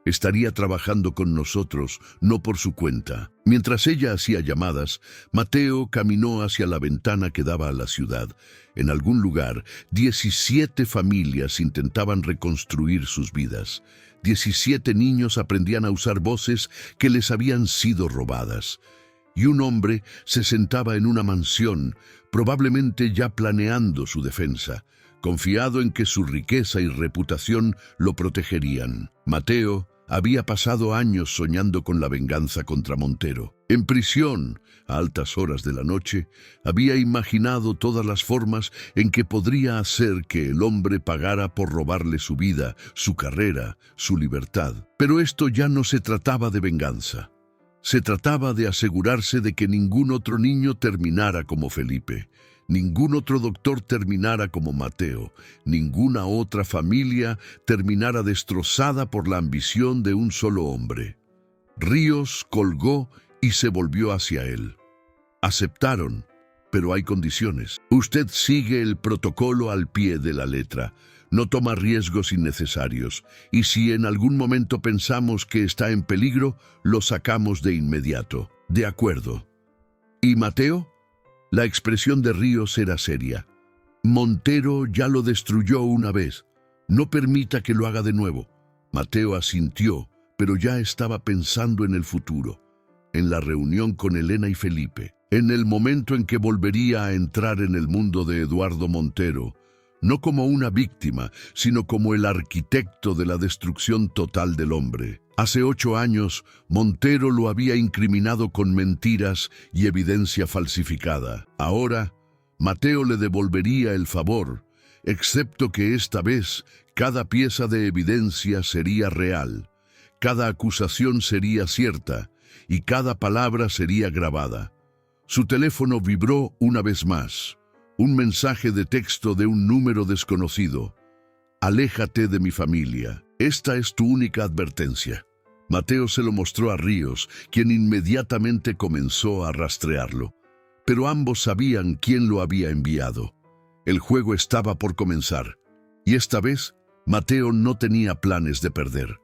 [SPEAKER 1] Estaría trabajando con nosotros, no por su cuenta. Mientras ella hacía llamadas, Mateo caminó hacia la ventana que daba a la ciudad. En algún lugar, 17 familias intentaban reconstruir sus vidas. 17 niños aprendían a usar voces que les habían sido robadas. Y un hombre se sentaba en una mansión, probablemente ya planeando su defensa, confiado en que su riqueza y reputación lo protegerían. Mateo había pasado años soñando con la venganza contra Montero. En prisión, a altas horas de la noche, había imaginado todas las formas en que podría hacer que el hombre pagara por robarle su vida, su carrera, su libertad. Pero esto ya no se trataba de venganza. Se trataba de asegurarse de que ningún otro niño terminara como Felipe. Ningún otro doctor terminara como Mateo, ninguna otra familia terminara destrozada por la ambición de un solo hombre. Ríos colgó y se volvió hacia él. Aceptaron, pero hay condiciones. Usted sigue el protocolo al pie de la letra, no toma riesgos innecesarios, y si en algún momento pensamos que está en peligro, lo sacamos de inmediato. De acuerdo. ¿Y Mateo? La expresión de Ríos era seria. Montero ya lo destruyó una vez. No permita que lo haga de nuevo. Mateo asintió, pero ya estaba pensando en el futuro, en la reunión con Elena y Felipe, en el momento en que volvería a entrar en el mundo de Eduardo Montero, no como una víctima, sino como el arquitecto de la destrucción total del hombre. Hace 8 años, Montero lo había incriminado con mentiras y evidencia falsificada. Ahora, Mateo le devolvería el favor, excepto que esta vez cada pieza de evidencia sería real, cada acusación sería cierta y cada palabra sería grabada. Su teléfono vibró una vez más. Un mensaje de texto de un número desconocido. Aléjate de mi familia. Esta es tu única advertencia. Mateo se lo mostró a Ríos, quien inmediatamente comenzó a rastrearlo. Pero ambos sabían quién lo había enviado. El juego estaba por comenzar. Y esta vez, Mateo no tenía planes de perder.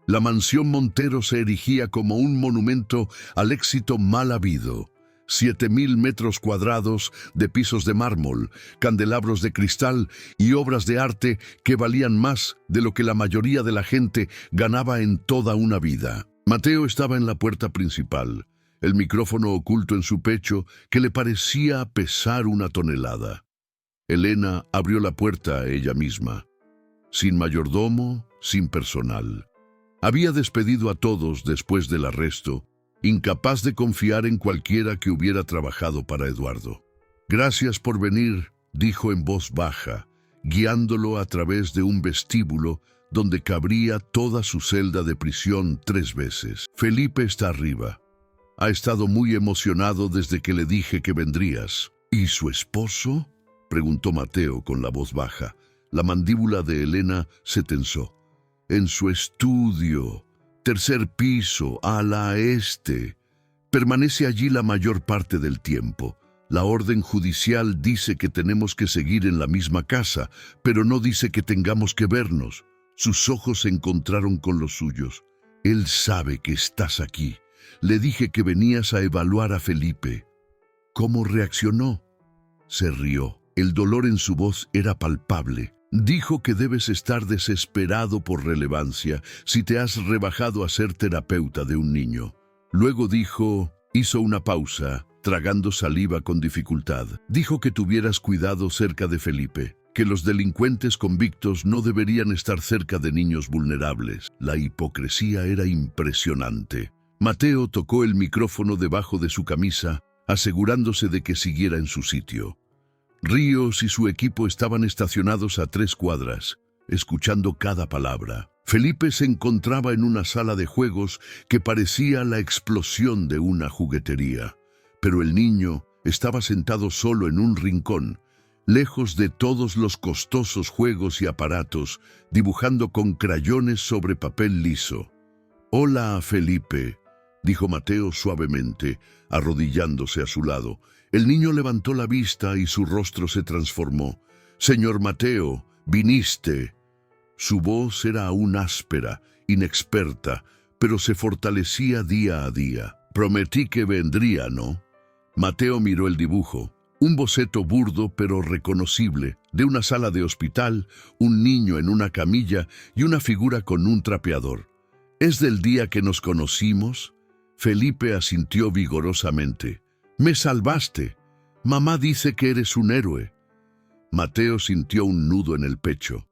[SPEAKER 1] La mansión Montero se erigía como un monumento al éxito mal habido. 7.000 metros cuadrados de pisos de mármol, candelabros de cristal y obras de arte que valían más de lo que la mayoría de la gente ganaba en toda una vida. Mateo estaba en la puerta principal, el micrófono oculto en su pecho que le parecía pesar una tonelada. Elena abrió la puerta a ella misma, sin mayordomo, sin personal. Había despedido a todos después del arresto, incapaz de confiar en cualquiera que hubiera trabajado para Eduardo. «Gracias por venir», dijo en voz baja, guiándolo a través de un vestíbulo donde cabría toda su celda de prisión 3 veces. «Felipe está arriba. Ha estado muy emocionado desde que le dije que vendrías». «¿Y su esposo?», preguntó Mateo con la voz baja. La mandíbula de Elena se tensó. «En su estudio, 3er piso, ala este. Permanece allí la mayor parte del tiempo. La orden judicial dice que tenemos que seguir en la misma casa, pero no dice que tengamos que vernos». Sus ojos se encontraron con los suyos. «Él sabe que estás aquí. Le dije que venías a evaluar a Felipe». «¿Cómo reaccionó?». Se rió. El dolor en su voz era palpable. «Dijo que debes estar desesperado por relevancia si te has rebajado a ser terapeuta de un niño». Luego hizo una pausa, tragando saliva con dificultad. «Dijo que tuvieras cuidado cerca de Felipe, que los delincuentes convictos no deberían estar cerca de niños vulnerables». La hipocresía era impresionante. Mateo tocó el micrófono debajo de su camisa, asegurándose de que siguiera en su sitio. Ríos y su equipo estaban estacionados a 3 cuadras, escuchando cada palabra. Felipe se encontraba en una sala de juegos que parecía la explosión de una juguetería, pero el niño estaba sentado solo en un rincón, lejos de todos los costosos juegos y aparatos, dibujando con crayones sobre papel liso. «Hola, Felipe», dijo Mateo suavemente, arrodillándose a su lado. El niño levantó la vista y su rostro se transformó. «Señor Mateo, viniste». Su voz era aún áspera, inexperta, pero se fortalecía día a día. «Prometí que vendría, ¿no?». Mateo miró el dibujo, un boceto burdo pero reconocible, de una sala de hospital, un niño en una camilla y una figura con un trapeador. «¿Es del día que nos conocimos?». Felipe asintió vigorosamente. «Me salvaste. Mamá dice que eres un héroe». Mateo sintió un nudo en el pecho.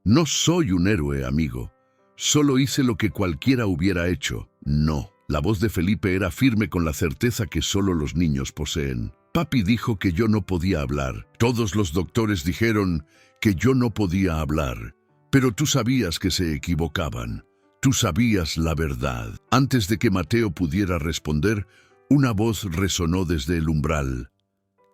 [SPEAKER 1] «No soy un héroe, amigo. Solo hice lo que cualquiera hubiera hecho». «No». La voz de Felipe era firme con la certeza que solo los niños poseen. «Papi dijo que yo no podía hablar. Todos los doctores dijeron que yo no podía hablar. Pero tú sabías que se equivocaban. Tú sabías la verdad». Antes de que Mateo pudiera responder, una voz resonó desde el umbral.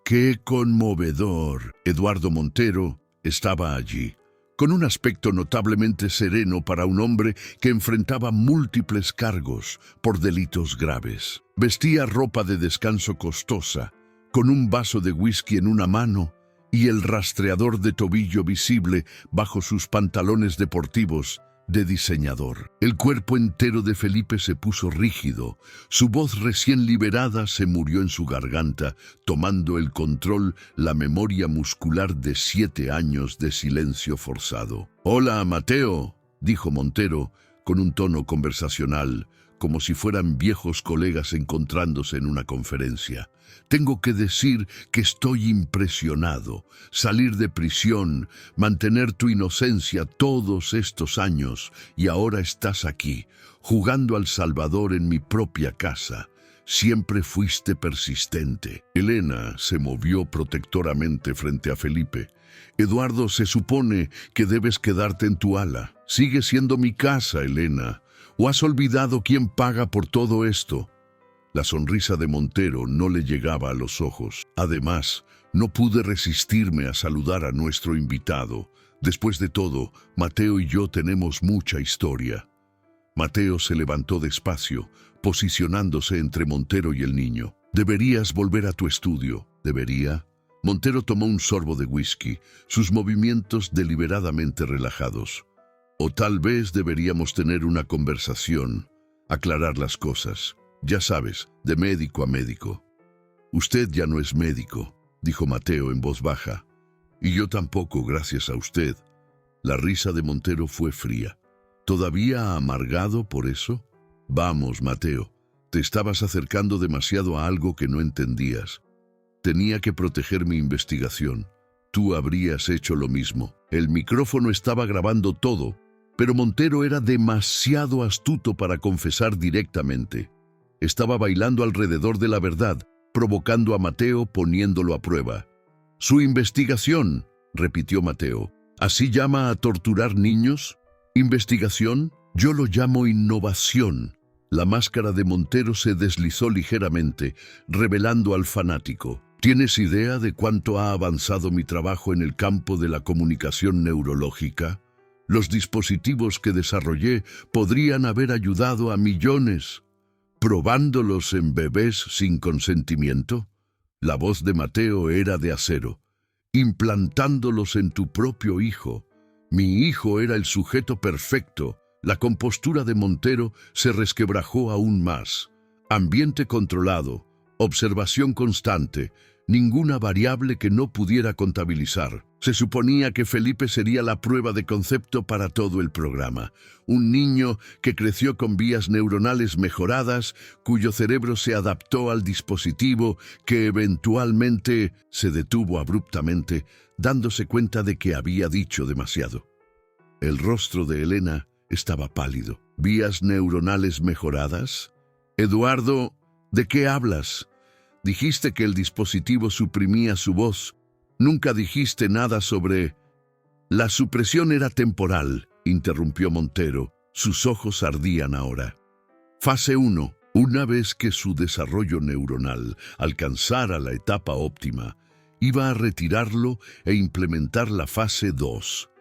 [SPEAKER 1] ¡Qué conmovedor! Eduardo Montero estaba allí, con un aspecto notablemente sereno para un hombre que enfrentaba múltiples cargos por delitos graves. Vestía ropa de descanso costosa, con un vaso de whisky en una mano y el rastreador de tobillo visible bajo sus pantalones deportivos de diseñador. El cuerpo entero de Felipe se puso rígido. Su voz recién liberada se murió en su garganta, tomando el control la memoria muscular de 7 años de silencio forzado. «Hola, Mateo», dijo Montero, con un tono conversacional, como si fueran viejos colegas encontrándose en una conferencia. «Tengo que decir que estoy impresionado. Salir de prisión, mantener tu inocencia todos estos años, y ahora estás aquí, jugando al Salvador en mi propia casa. Siempre fuiste persistente». Elena se movió protectoramente frente a Felipe. «Eduardo, se supone que debes quedarte en tu ala. Sigue siendo mi casa, Elena. ¿O has olvidado quién paga por todo esto?». La sonrisa de Montero no le llegaba a los ojos. «Además, no pude resistirme a saludar a nuestro invitado. Después de todo, Mateo y yo tenemos mucha historia». Mateo se levantó despacio, posicionándose entre Montero y el niño. «Deberías volver a tu estudio». «¿Debería?». Montero tomó un sorbo de whisky, sus movimientos deliberadamente relajados. O tal vez deberíamos tener una conversación, aclarar las cosas. Ya sabes, de médico a médico. Usted ya no es médico, dijo Mateo en voz baja. Y yo tampoco, gracias a usted. La risa de Montero fue fría. ¿Todavía amargado por eso? Vamos, Mateo, te estabas acercando demasiado a algo que no entendías. Tenía que proteger mi investigación. Tú habrías hecho lo mismo. El micrófono estaba grabando todo, pero Montero era demasiado astuto para confesar directamente. Estaba bailando alrededor de la verdad, provocando a Mateo, poniéndolo a prueba. «Su investigación», repitió Mateo. «¿Así llama a torturar niños? ¿Investigación? Yo lo llamo innovación». La máscara de Montero se deslizó ligeramente, revelando al fanático. ¿Tienes idea de cuánto ha avanzado mi trabajo en el campo de la comunicación neurológica? Los dispositivos que desarrollé podrían haber ayudado a millones. ¿Probándolos en bebés sin consentimiento? La voz de Mateo era de acero. Implantándolos en tu propio hijo. Mi hijo era el sujeto perfecto. La compostura de Montero se resquebrajó aún más. Ambiente controlado, observación constante, ninguna variable que no pudiera contabilizar. Se suponía que Felipe sería la prueba de concepto para todo el programa. Un niño que creció con vías neuronales mejoradas, cuyo cerebro se adaptó al dispositivo, que eventualmente se detuvo abruptamente, dándose cuenta de que había dicho demasiado. El rostro de Elena estaba pálido. ¿Vías neuronales mejoradas? Eduardo, ¿de qué hablas? Dijiste que el dispositivo suprimía su voz. Nunca dijiste nada sobre... La supresión era temporal, interrumpió Montero. Sus ojos ardían ahora. Fase 1. Una vez que su desarrollo neuronal alcanzara la etapa óptima, iba a retirarlo e implementar la fase 2.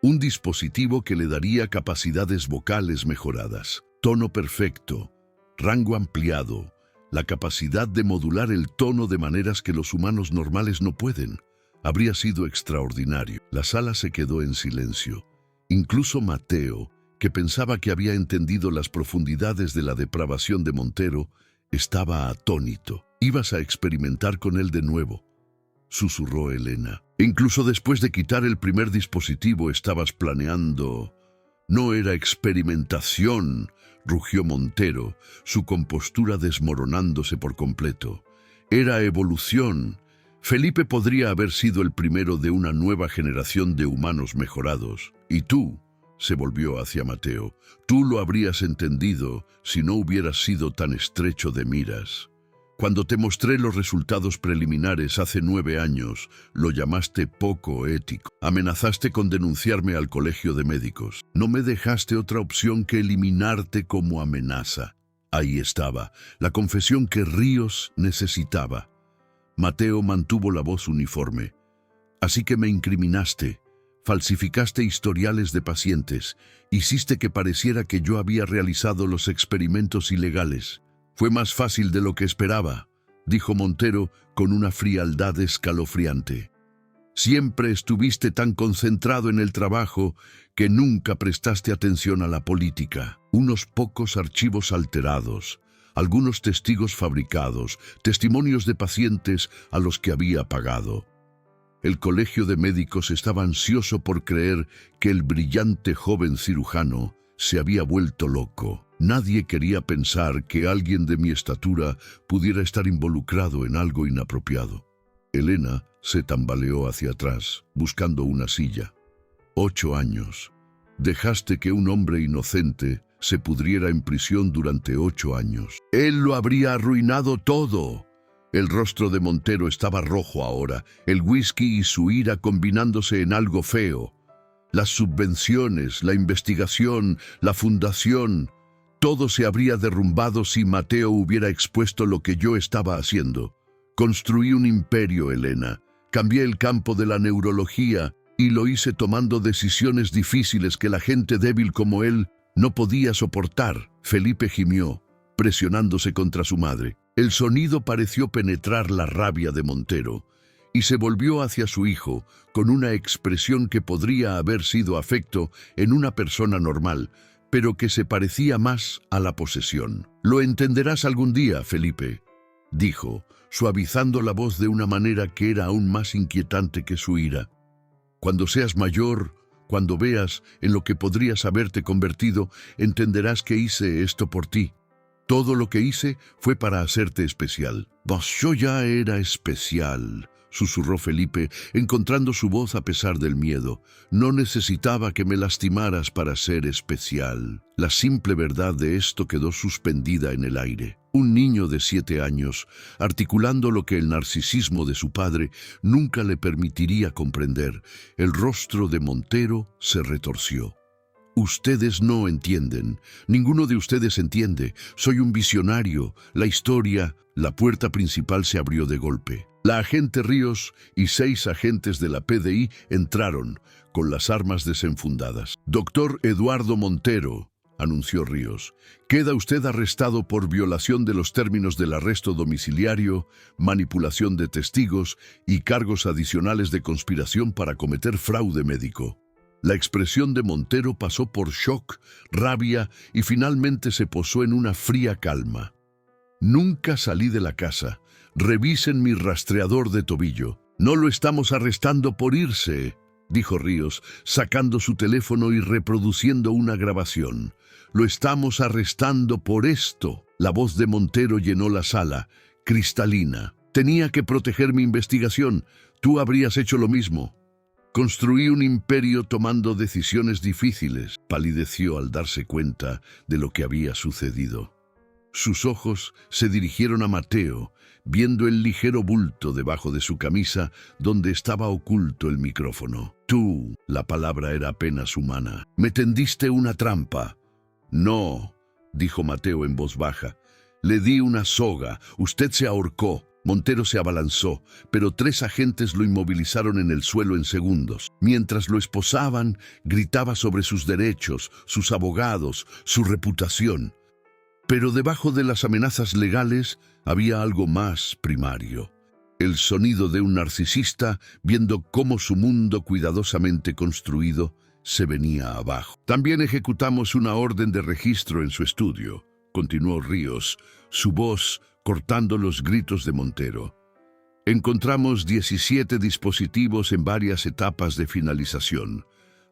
[SPEAKER 1] Un dispositivo que le daría capacidades vocales mejoradas, tono perfecto, rango ampliado, la capacidad de modular el tono de maneras que los humanos normales no pueden. Habría sido extraordinario. La sala se quedó en silencio. Incluso Mateo, que pensaba que había entendido las profundidades de la depravación de Montero, estaba atónito. «Ibas a experimentar con él de nuevo», susurró Elena. «Incluso después de quitar el primer dispositivo estabas planeando...» «No era experimentación», rugió Montero, su compostura desmoronándose por completo. «Era evolución. Felipe podría haber sido el primero de una nueva generación de humanos mejorados. Y tú», se volvió hacia Mateo, «tú lo habrías entendido si no hubieras sido tan estrecho de miras. Cuando te mostré los resultados preliminares hace 9 años, lo llamaste poco ético. Amenazaste con denunciarme al colegio de médicos. No me dejaste otra opción que eliminarte como amenaza». Ahí estaba, la confesión que Ríos necesitaba. Mateo mantuvo la voz uniforme. «Así que me incriminaste, falsificaste historiales de pacientes, hiciste que pareciera que yo había realizado los experimentos ilegales. Fue más fácil de lo que esperaba», dijo Montero con una frialdad escalofriante. «Siempre estuviste tan concentrado en el trabajo que nunca prestaste atención a la política. Unos pocos archivos alterados, algunos testigos fabricados, testimonios de pacientes a los que había pagado. El colegio de médicos estaba ansioso por creer que el brillante joven cirujano se había vuelto loco. Nadie quería pensar que alguien de mi estatura pudiera estar involucrado en algo inapropiado». Elena se tambaleó hacia atrás, buscando una silla. 8 años. Dejaste que un hombre inocente se pudriera en prisión durante 8 años. Él lo habría arruinado todo. El rostro de Montero estaba rojo ahora, el whisky y su ira combinándose en algo feo. Las subvenciones, la investigación, la fundación... Todo se habría derrumbado si Mateo hubiera expuesto lo que yo estaba haciendo. Construí un imperio, Elena. Cambié el campo de la neurología y lo hice tomando decisiones difíciles que la gente débil como él no podía soportar. Felipe gimió, presionándose contra su madre. El sonido pareció penetrar la rabia de Montero, y se volvió hacia su hijo con una expresión que podría haber sido afecto en una persona normal, pero que se parecía más a la posesión. «Lo entenderás algún día, Felipe», dijo, suavizando la voz de una manera que era aún más inquietante que su ira. «Cuando seas mayor, cuando veas en lo que podrías haberte convertido, entenderás que hice esto por ti. Todo lo que hice fue para hacerte especial». «Mas yo ya era especial», susurró Felipe, encontrando su voz a pesar del miedo. «No necesitaba que me lastimaras para ser especial». La simple verdad de esto quedó suspendida en el aire. Un niño de 7 años, articulando lo que el narcisismo de su padre nunca le permitiría comprender. El rostro de Montero se retorció. «Ustedes no entienden. Ninguno de ustedes entiende. Soy un visionario. La historia...» La puerta principal se abrió de golpe. La agente Ríos y 6 agentes de la PDI entraron, con las armas desenfundadas. «Doctor Eduardo Montero», anunció Ríos, «queda usted arrestado por violación de los términos del arresto domiciliario, manipulación de testigos y cargos adicionales de conspiración para cometer fraude médico». La expresión de Montero pasó por shock, rabia y finalmente se posó en una fría calma. «Nunca salí de la casa. Revisen mi rastreador de tobillo». «No lo estamos arrestando por irse», dijo Ríos, sacando su teléfono y reproduciendo una grabación. «Lo estamos arrestando por esto». La voz de Montero llenó la sala, cristalina. «Tenía que proteger mi investigación. Tú habrías hecho lo mismo». «Construí un imperio tomando decisiones difíciles», palideció al darse cuenta de lo que había sucedido. Sus ojos se dirigieron a Mateo, viendo el ligero bulto debajo de su camisa donde estaba oculto el micrófono. «Tú», la palabra era apenas humana, «me tendiste una trampa». «No», dijo Mateo en voz baja, «le di una soga, usted se ahorcó». Montero se abalanzó, pero 3 agentes lo inmovilizaron en el suelo en segundos. Mientras lo esposaban, gritaba sobre sus derechos, sus abogados, su reputación. Pero debajo de las amenazas legales había algo más primario. El sonido de un narcisista viendo cómo su mundo cuidadosamente construido se venía abajo. «También ejecutamos una orden de registro en su estudio», continuó Ríos, su voz cortando los gritos de Montero. «Encontramos 17 dispositivos en varias etapas de finalización,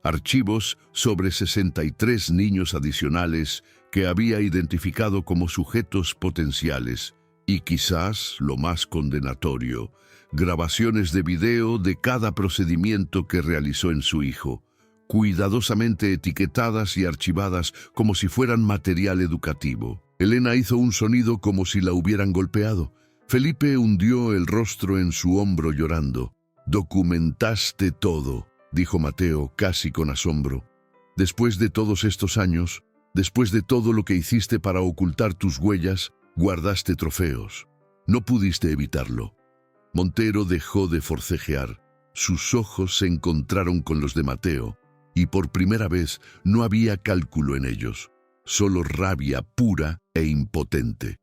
[SPEAKER 1] archivos sobre 63 niños adicionales que había identificado como sujetos potenciales y quizás, lo más condenatorio, grabaciones de video de cada procedimiento que realizó en su hijo, cuidadosamente etiquetadas y archivadas como si fueran material educativo». Elena hizo un sonido como si la hubieran golpeado. Felipe hundió el rostro en su hombro llorando. «Documentaste todo», dijo Mateo casi con asombro. «Después de todos estos años, después de todo lo que hiciste para ocultar tus huellas, guardaste trofeos. No pudiste evitarlo». Montero dejó de forcejear. Sus ojos se encontraron con los de Mateo, y por primera vez no había cálculo en ellos. Solo rabia pura e impotente.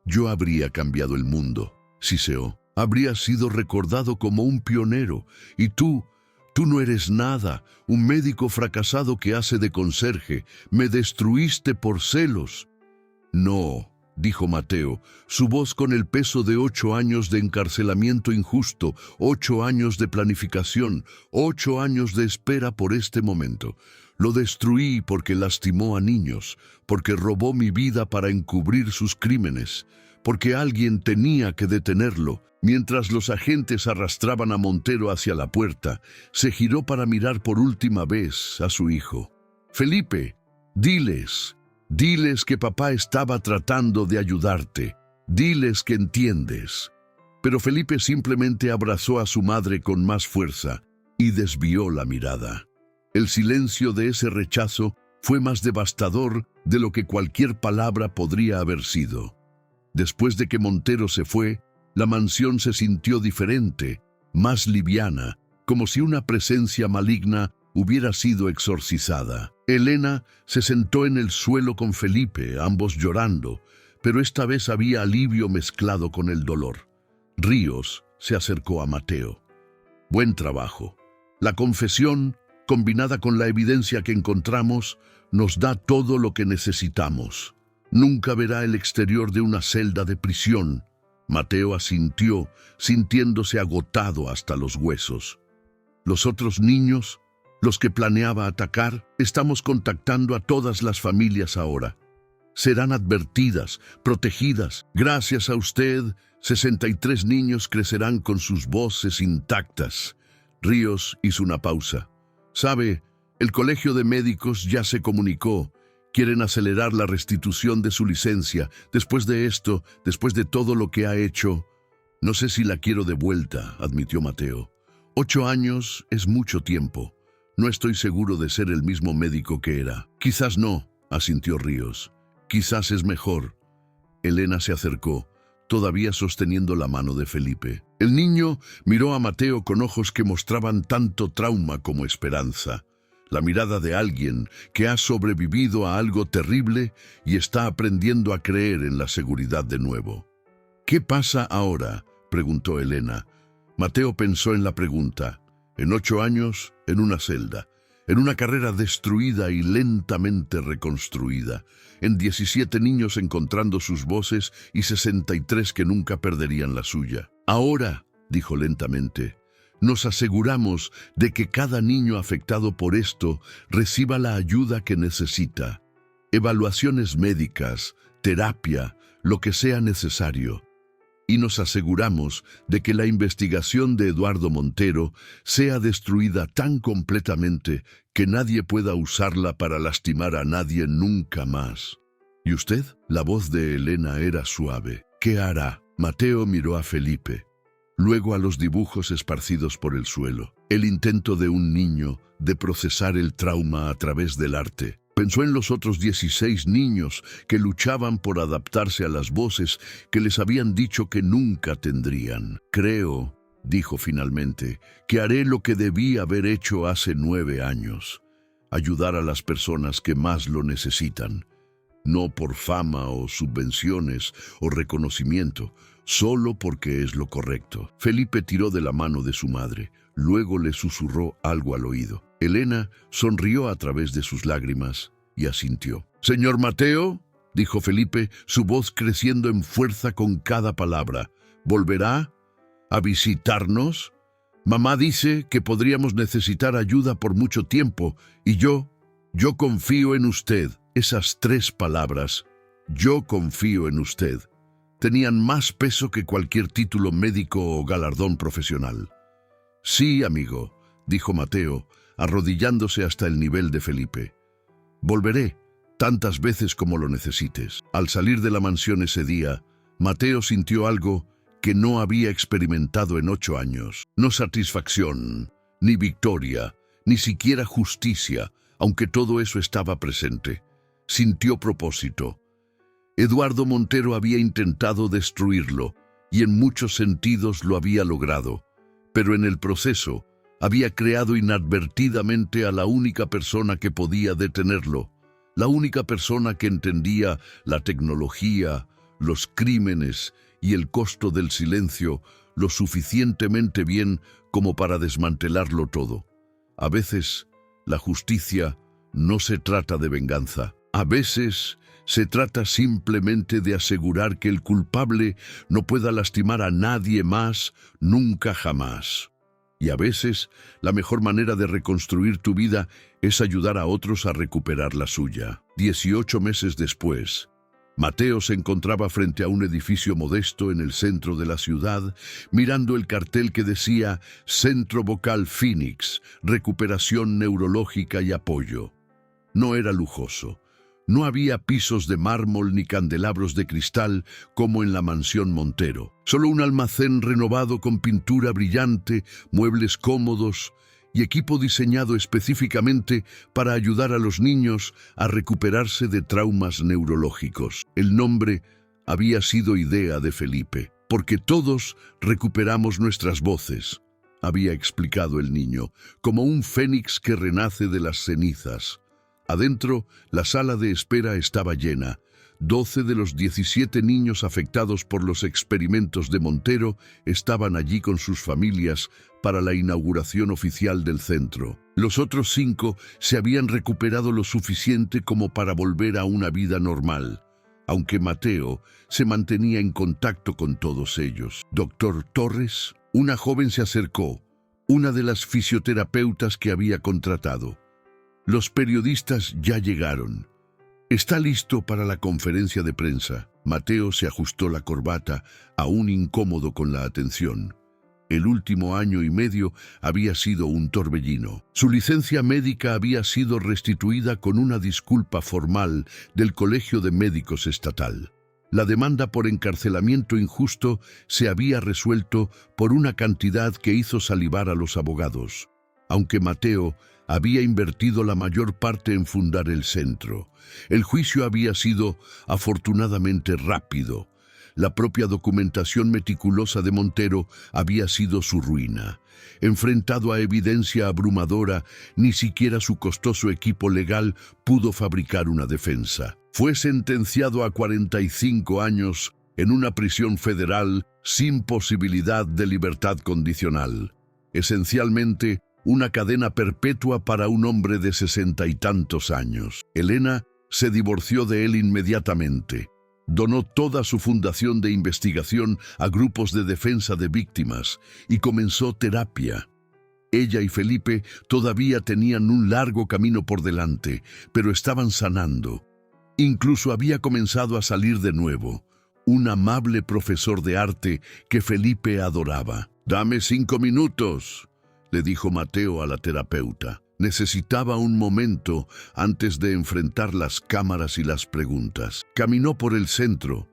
[SPEAKER 1] «Yo habría cambiado el mundo», siseó. «Habría sido recordado como un pionero. Y tú no eres nada, un médico fracasado que hace de conserje. Me destruiste por celos». «No», dijo Mateo, su voz con el peso de 8 años de encarcelamiento injusto, 8 años de planificación, 8 años de espera por este momento. «Lo destruí porque lastimó a niños, porque robó mi vida para encubrir sus crímenes, porque alguien tenía que detenerlo». Mientras los agentes arrastraban a Montero hacia la puerta, se giró para mirar por última vez a su hijo. «Felipe, diles que papá estaba tratando de ayudarte. Diles que entiendes». Pero Felipe simplemente abrazó a su madre con más fuerza y desvió la mirada. El silencio de ese rechazo fue más devastador de lo que cualquier palabra podría haber sido. Después de que Montero se fue, la mansión se sintió diferente, más liviana, como si una presencia maligna hubiera sido exorcizada. Elena se sentó en el suelo con Felipe, ambos llorando, pero esta vez había alivio mezclado con el dolor. Ríos, se acercó a Mateo. Buen trabajo. La confesión, combinada con la evidencia que encontramos, nos da todo lo que necesitamos. Nunca verá el exterior de una celda de prisión. Mateo asintió, sintiéndose agotado hasta los huesos. Los otros niños, los que planeaba atacar, estamos contactando a todas las familias ahora. Serán advertidas, protegidas. Gracias a usted, 63 niños crecerán con sus voces intactas. Ríos hizo una pausa. Sabe, el Colegio de Médicos ya se comunicó. Quieren acelerar la restitución de su licencia. Después de esto, después de todo lo que ha hecho, no sé si la quiero de vuelta, admitió Mateo. 8 años es mucho tiempo. No estoy seguro de ser el mismo médico que era. Quizás no, asintió Ríos. Quizás es mejor. Elena se acercó, todavía sosteniendo la mano de Felipe. El niño miró a Mateo con ojos que mostraban tanto trauma como esperanza. La mirada de alguien que ha sobrevivido a algo terrible y está aprendiendo a creer en la seguridad de nuevo. ¿Qué pasa ahora?, preguntó Elena. Mateo pensó en la pregunta. En 8 años, en una celda. En una carrera destruida y lentamente reconstruida. En 17 niños encontrando sus voces y 63 que nunca perderían la suya. Ahora, dijo lentamente, nos aseguramos de que cada niño afectado por esto reciba la ayuda que necesita. Evaluaciones médicas, terapia, lo que sea necesario. Y nos aseguramos de que la investigación de Eduardo Montero sea destruida tan completamente que nadie pueda usarla para lastimar a nadie nunca más. ¿Y usted? La voz de Elena era suave. ¿Qué hará? Mateo miró a Felipe, luego a los dibujos esparcidos por el suelo. El intento de un niño de procesar el trauma a través del arte. Pensó en los otros 16 niños que luchaban por adaptarse a las voces que les habían dicho que nunca tendrían. Creo, dijo finalmente, que haré lo que debí haber hecho hace 9 años. Ayudar a las personas que más lo necesitan. No por fama o subvenciones o reconocimiento, solo porque es lo correcto. Felipe tiró de la mano de su madre, luego le susurró algo al oído. Elena sonrió a través de sus lágrimas y asintió. «Señor Mateo», dijo Felipe, su voz creciendo en fuerza con cada palabra, «¿volverá a visitarnos? Mamá dice que podríamos necesitar ayuda por mucho tiempo y yo confío en usted». Esas 3 palabras, «yo confío en usted», tenían más peso que cualquier título médico o galardón profesional. «Sí, amigo», dijo Mateo, arrodillándose hasta el nivel de Felipe. «Volveré tantas veces como lo necesites». Al salir de la mansión ese día, Mateo sintió algo que no había experimentado en 8 años. No satisfacción, ni victoria, ni siquiera justicia, aunque todo eso estaba presente. Sintió propósito. Eduardo Montero había intentado destruirlo, y en muchos sentidos lo había logrado, pero en el proceso había creado inadvertidamente a la única persona que podía detenerlo, la única persona que entendía la tecnología, los crímenes y el costo del silencio lo suficientemente bien como para desmantelarlo todo. A veces, la justicia no se trata de venganza. A veces se trata simplemente de asegurar que el culpable no pueda lastimar a nadie más, nunca jamás. Y a veces, la mejor manera de reconstruir tu vida es ayudar a otros a recuperar la suya. 18 meses después, Mateo se encontraba frente a un edificio modesto en el centro de la ciudad, mirando el cartel que decía Centro Vocal Phoenix, recuperación neurológica y apoyo. No era lujoso. No había pisos de mármol ni candelabros de cristal como en la mansión Montero. Solo un almacén renovado con pintura brillante, muebles cómodos y equipo diseñado específicamente para ayudar a los niños a recuperarse de traumas neurológicos. El nombre había sido idea de Felipe, porque todos recuperamos nuestras voces, había explicado el niño, como un fénix que renace de las cenizas. Adentro, la sala de espera estaba llena. 12 de los 17 niños afectados por los experimentos de Montero estaban allí con sus familias para la inauguración oficial del centro. Los otros 5 se habían recuperado lo suficiente como para volver a una vida normal, aunque Mateo se mantenía en contacto con todos ellos. Doctor Torres, una joven se acercó, una de las fisioterapeutas que había contratado. Los periodistas ya llegaron. «Está listo para la conferencia de prensa». Mateo se ajustó la corbata, aún incómodo con la atención. El último año y medio había sido un torbellino. Su licencia médica había sido restituida con una disculpa formal del Colegio de Médicos Estatal. La demanda por encarcelamiento injusto se había resuelto por una cantidad que hizo salivar a los abogados. Aunque Mateo había invertido la mayor parte en fundar el centro, el juicio había sido afortunadamente rápido. La propia documentación meticulosa de Montero había sido su ruina. Enfrentado a evidencia abrumadora, ni siquiera su costoso equipo legal pudo fabricar una defensa. Fue sentenciado a 45 años en una prisión federal sin posibilidad de libertad condicional. Esencialmente, una cadena perpetua para un hombre de 60 y tantos años. Elena se divorció de él inmediatamente. Donó toda su fundación de investigación a grupos de defensa de víctimas y comenzó terapia. Ella y Felipe todavía tenían un largo camino por delante, pero estaban sanando. Incluso había comenzado a salir de nuevo un amable profesor de arte que Felipe adoraba. «Dame 5 minutos», le dijo Mateo a la terapeuta. Necesitaba un momento antes de enfrentar las cámaras y las preguntas. Caminó por el centro,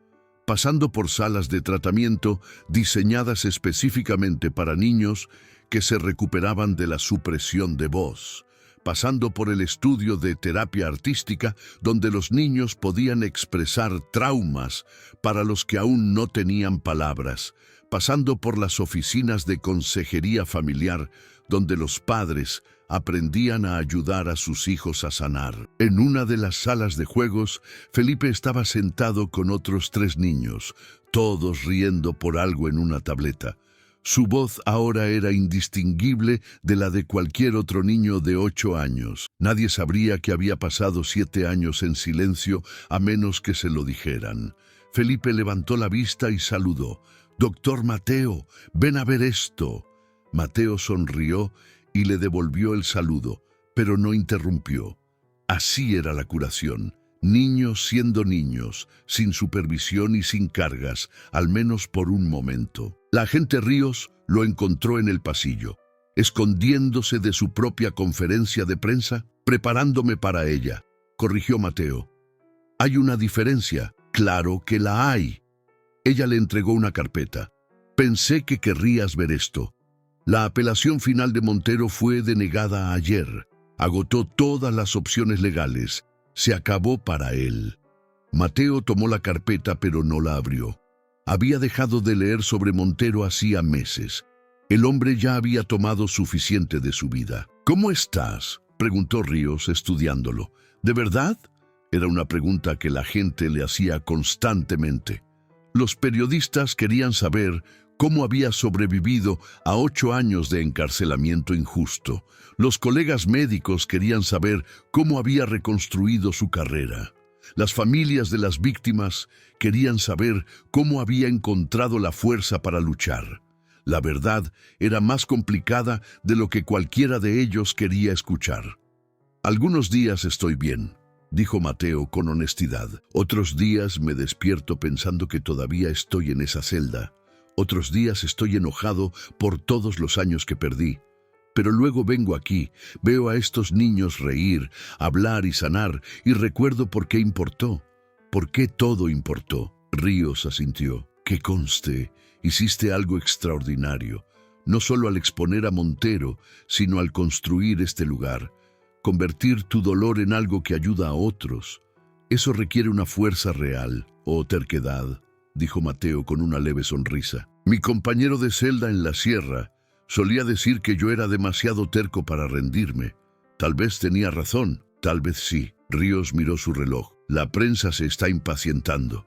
[SPEAKER 1] pasando por salas de tratamiento diseñadas específicamente para niños que se recuperaban de la supresión de voz, pasando por el estudio de terapia artística donde los niños podían expresar traumas para los que aún no tenían palabras, pasando por las oficinas de consejería familiar donde los padres aprendían a ayudar a sus hijos a sanar. En una de las salas de juegos, Felipe estaba sentado con otros 3 niños, todos riendo por algo en una tableta. Su voz ahora era indistinguible de la de cualquier otro niño de 8 años. Nadie sabría que había pasado 7 años en silencio a menos que se lo dijeran. Felipe levantó la vista y saludó. «Doctor Mateo, ven a ver esto». Mateo sonrió y le devolvió el saludo, pero no interrumpió. Así era la curación. Niños siendo niños, sin supervisión y sin cargas, al menos por un momento. La agente Ríos lo encontró en el pasillo, escondiéndose de su propia conferencia de prensa, preparándome para ella. Corrigió Mateo. «Hay una diferencia». «Claro que la hay». Ella le entregó una carpeta. «Pensé que querrías ver esto». La apelación final de Montero fue denegada ayer. Agotó todas las opciones legales. Se acabó para él. Mateo tomó la carpeta pero no la abrió. Había dejado de leer sobre Montero hacía meses. El hombre ya había tomado suficiente de su vida. «¿Cómo estás?», preguntó Ríos estudiándolo. «¿De verdad?». Era una pregunta que la gente le hacía constantemente. Los periodistas querían saber cómo había sobrevivido a 8 años de encarcelamiento injusto. Los colegas médicos querían saber cómo había reconstruido su carrera. Las familias de las víctimas querían saber cómo había encontrado la fuerza para luchar. La verdad era más complicada de lo que cualquiera de ellos quería escuchar. «Algunos días estoy bien», dijo Mateo con honestidad. «Otros días me despierto pensando que todavía estoy en esa celda. Otros días estoy enojado por todos los años que perdí. Pero luego vengo aquí, veo a estos niños reír, hablar y sanar, y recuerdo por qué importó, por qué todo importó». Ríos asintió. «Que conste, hiciste algo extraordinario, no solo al exponer a Montero, sino al construir este lugar, convertir tu dolor en algo que ayuda a otros. Eso requiere una fuerza real, o terquedad», dijo Mateo con una leve sonrisa. «Mi compañero de celda en la sierra solía decir que yo era demasiado terco para rendirme. Tal vez tenía razón. Tal vez sí. Ríos miró su reloj. La prensa se está impacientando.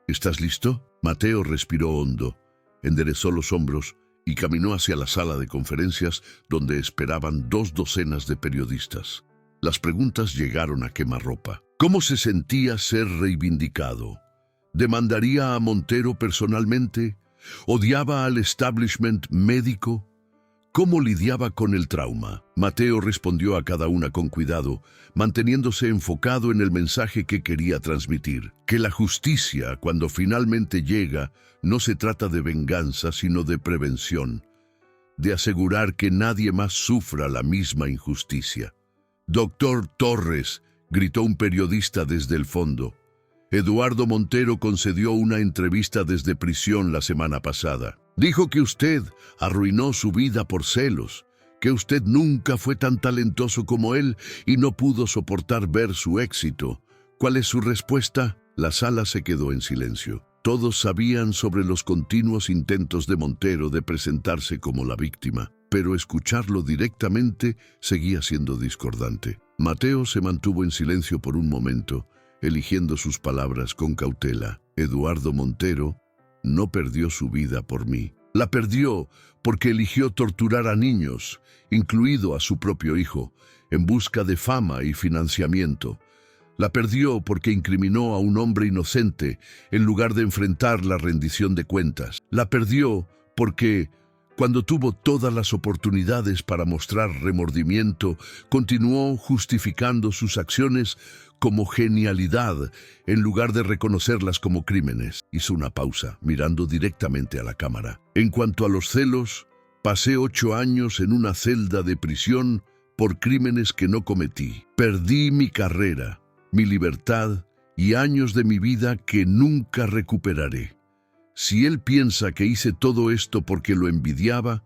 [SPEAKER 1] ¿Estás listo? Mateo respiró hondo, enderezó los hombros y caminó hacia la sala de conferencias donde esperaban 2 docenas de periodistas. Las preguntas llegaron a quemarropa. ¿Cómo se sentía ser reivindicado? ¿Demandaría a Montero personalmente? ¿Odiaba al establishment médico? ¿Cómo lidiaba con el trauma? Mateo respondió a cada una con cuidado, manteniéndose enfocado en el mensaje que quería transmitir. Que la justicia, cuando finalmente llega, no se trata de venganza, sino de prevención, de asegurar que nadie más sufra la misma injusticia. «Doctor Torres», gritó un periodista desde el fondo. Eduardo Montero concedió una entrevista desde prisión la semana pasada. Dijo que usted arruinó su vida por celos, que usted nunca fue tan talentoso como él y no pudo soportar ver su éxito. ¿Cuál es su respuesta? La sala se quedó en silencio. Todos sabían sobre los continuos intentos de Montero de presentarse como la víctima, pero escucharlo directamente seguía siendo discordante. Mateo se mantuvo en silencio por un momento, eligiendo sus palabras con cautela. Eduardo Montero no perdió su vida por mí. La perdió porque eligió torturar a niños, incluido a su propio hijo, en busca de fama y financiamiento. La perdió porque incriminó a un hombre inocente en lugar de enfrentar la rendición de cuentas. La perdió porque, cuando tuvo todas las oportunidades para mostrar remordimiento, continuó justificando sus acciones como genialidad en lugar de reconocerlas como crímenes. Hizo una pausa, mirando directamente a la cámara. En cuanto a los celos, pasé 8 años en una celda de prisión por crímenes que no cometí. Perdí mi carrera, mi libertad y años de mi vida que nunca recuperaré. Si él piensa que hice todo esto porque lo envidiaba,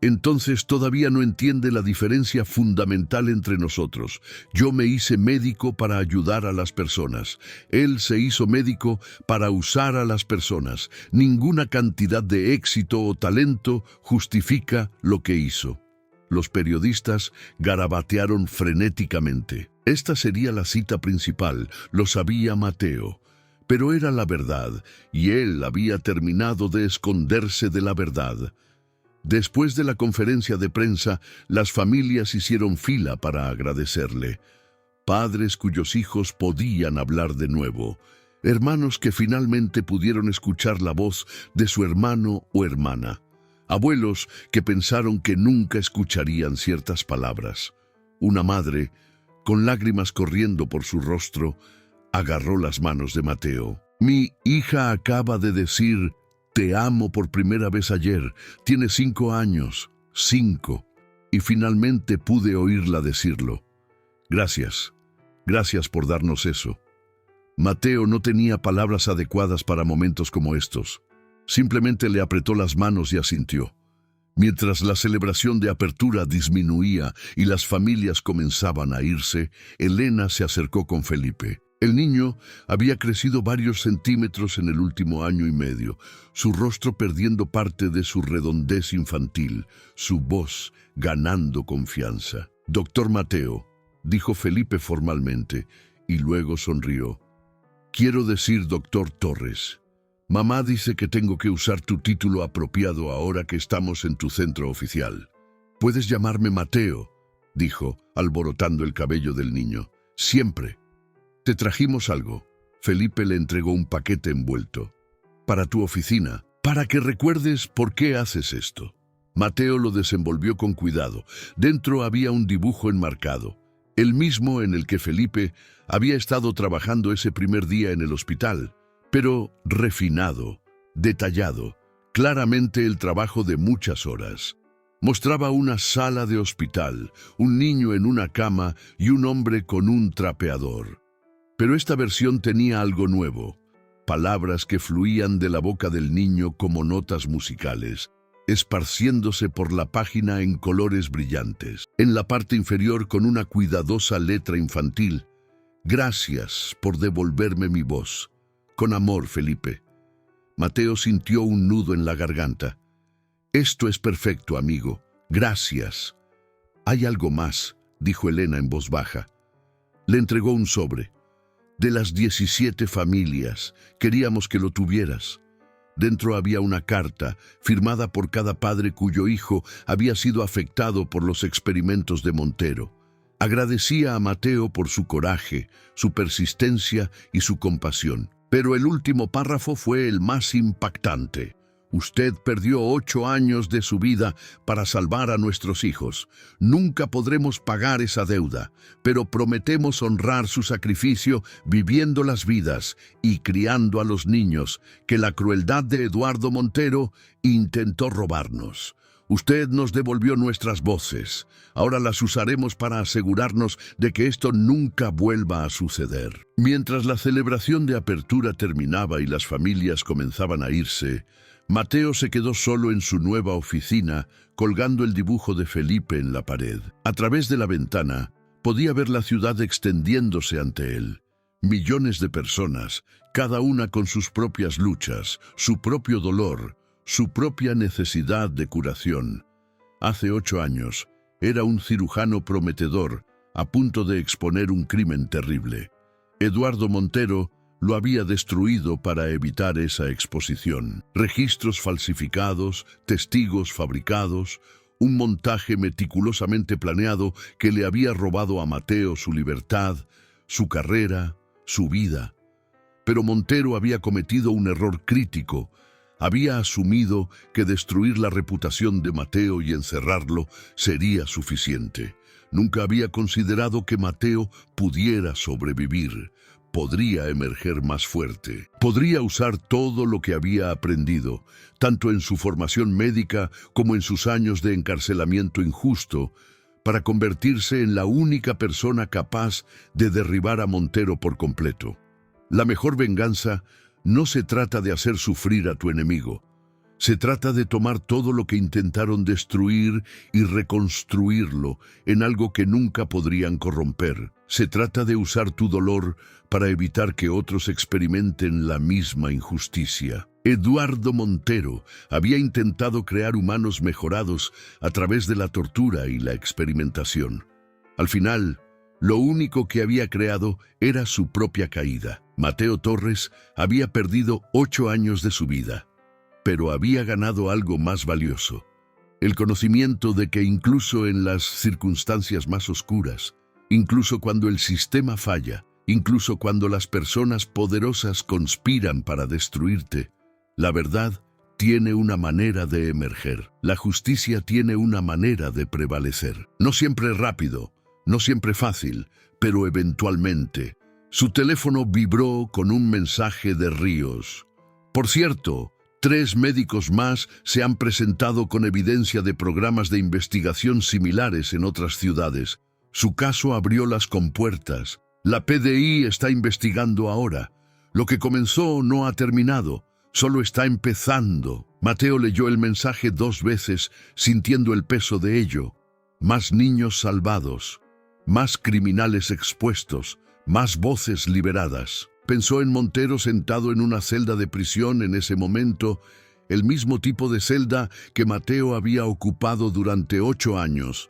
[SPEAKER 1] entonces todavía no entiende la diferencia fundamental entre nosotros. Yo me hice médico para ayudar a las personas. Él se hizo médico para usar a las personas. Ninguna cantidad de éxito o talento justifica lo que hizo. Los periodistas garabatearon frenéticamente. Esta sería la cita principal, lo sabía Mateo. Pero era la verdad, y él había terminado de esconderse de la verdad. Después de la conferencia de prensa, las familias hicieron fila para agradecerle. Padres cuyos hijos podían hablar de nuevo. Hermanos que finalmente pudieron escuchar la voz de su hermano o hermana. Abuelos que pensaron que nunca escucharían ciertas palabras. Una madre, con lágrimas corriendo por su rostro, agarró las manos de Mateo. «Mi hija acaba de decir, te amo por primera vez ayer. Tiene 5 años. 5. Y finalmente pude oírla decirlo. Gracias. Gracias por darnos eso». Mateo no tenía palabras adecuadas para momentos como estos. Simplemente le apretó las manos y asintió. Mientras la celebración de apertura disminuía y las familias comenzaban a irse, Elena se acercó con Felipe. El niño había crecido varios centímetros en el último año y medio, su rostro perdiendo parte de su redondez infantil, su voz ganando confianza. «Doctor Mateo», dijo Felipe formalmente, y luego sonrió. «Quiero decir, doctor Torres, mamá dice que tengo que usar tu título apropiado ahora que estamos en tu centro oficial. Puedes llamarme Mateo», dijo, alborotando el cabello del niño. «Siempre. Te trajimos algo». Felipe le entregó un paquete envuelto. «Para tu oficina, para que recuerdes por qué haces esto». Mateo lo desenvolvió con cuidado. Dentro había un dibujo enmarcado, el mismo en el que Felipe había estado trabajando ese primer día en el hospital, pero refinado, detallado, claramente el trabajo de muchas horas. Mostraba una sala de hospital, un niño en una cama y un hombre con un trapeador. Pero esta versión tenía algo nuevo, palabras que fluían de la boca del niño como notas musicales, esparciéndose por la página en colores brillantes. En la parte inferior, con una cuidadosa letra infantil: «Gracias por devolverme mi voz. Con amor, Felipe». Mateo sintió un nudo en la garganta. «Esto es perfecto, amigo. Gracias». «Hay algo más», dijo Elena en voz baja. Le entregó un sobre. De las 17 familias, queríamos que lo tuvieras. Dentro había una carta, firmada por cada padre cuyo hijo había sido afectado por los experimentos de Montero. Agradecía a Mateo por su coraje, su persistencia y su compasión. Pero el último párrafo fue el más impactante. Usted perdió 8 años de su vida para salvar a nuestros hijos. Nunca podremos pagar esa deuda, pero prometemos honrar su sacrificio viviendo las vidas y criando a los niños que la crueldad de Eduardo Montero intentó robarnos. Usted nos devolvió nuestras voces. Ahora las usaremos para asegurarnos de que esto nunca vuelva a suceder. Mientras la celebración de apertura terminaba y las familias comenzaban a irse, Mateo se quedó solo en su nueva oficina, colgando el dibujo de Felipe en la pared. A través de la ventana, podía ver la ciudad extendiéndose ante él. Millones de personas, cada una con sus propias luchas, su propio dolor, su propia necesidad de curación. Hace 8 años, era un cirujano prometedor, a punto de exponer un crimen terrible. Eduardo Montero lo había destruido para evitar esa exposición. Registros falsificados, testigos fabricados, un montaje meticulosamente planeado que le había robado a Mateo su libertad, su carrera, su vida. Pero Montero había cometido un error crítico. Había asumido que destruir la reputación de Mateo y encerrarlo sería suficiente. Nunca había considerado que Mateo pudiera sobrevivir. Podría emerger más fuerte. Podría usar todo lo que había aprendido, tanto en su formación médica como en sus años de encarcelamiento injusto, para convertirse en la única persona capaz de derribar a Montero por completo. La mejor venganza no se trata de hacer sufrir a tu enemigo. Se trata de tomar todo lo que intentaron destruir y reconstruirlo en algo que nunca podrían corromper. Se trata de usar tu dolor para evitar que otros experimenten la misma injusticia. Eduardo Montero había intentado crear humanos mejorados a través de la tortura y la experimentación. Al final, lo único que había creado era su propia caída. Mateo Torres había perdido 8 años de su vida, pero había ganado algo más valioso: el conocimiento de que incluso en las circunstancias más oscuras, incluso cuando el sistema falla, incluso cuando las personas poderosas conspiran para destruirte, la verdad tiene una manera de emerger. La justicia tiene una manera de prevalecer. No siempre rápido, no siempre fácil, pero eventualmente. Su teléfono vibró con un mensaje de Ríos. Por cierto, 3 médicos más se han presentado con evidencia de programas de investigación similares en otras ciudades. Su caso abrió las compuertas. La PDI está investigando ahora. Lo que comenzó no ha terminado, solo está empezando. Mateo leyó el mensaje 2 veces, sintiendo el peso de ello. Más niños salvados, más criminales expuestos, más voces liberadas. Pensó en Montero sentado en una celda de prisión en ese momento, el mismo tipo de celda que Mateo había ocupado durante 8 años.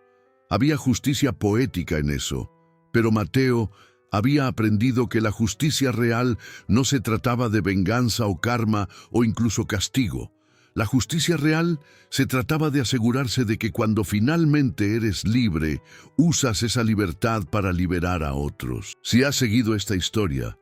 [SPEAKER 1] Había justicia poética en eso, pero Mateo había aprendido que la justicia real no se trataba de venganza o karma o incluso castigo. La justicia real se trataba de asegurarse de que cuando finalmente eres libre, usas esa libertad para liberar a otros. Si has seguido esta historia,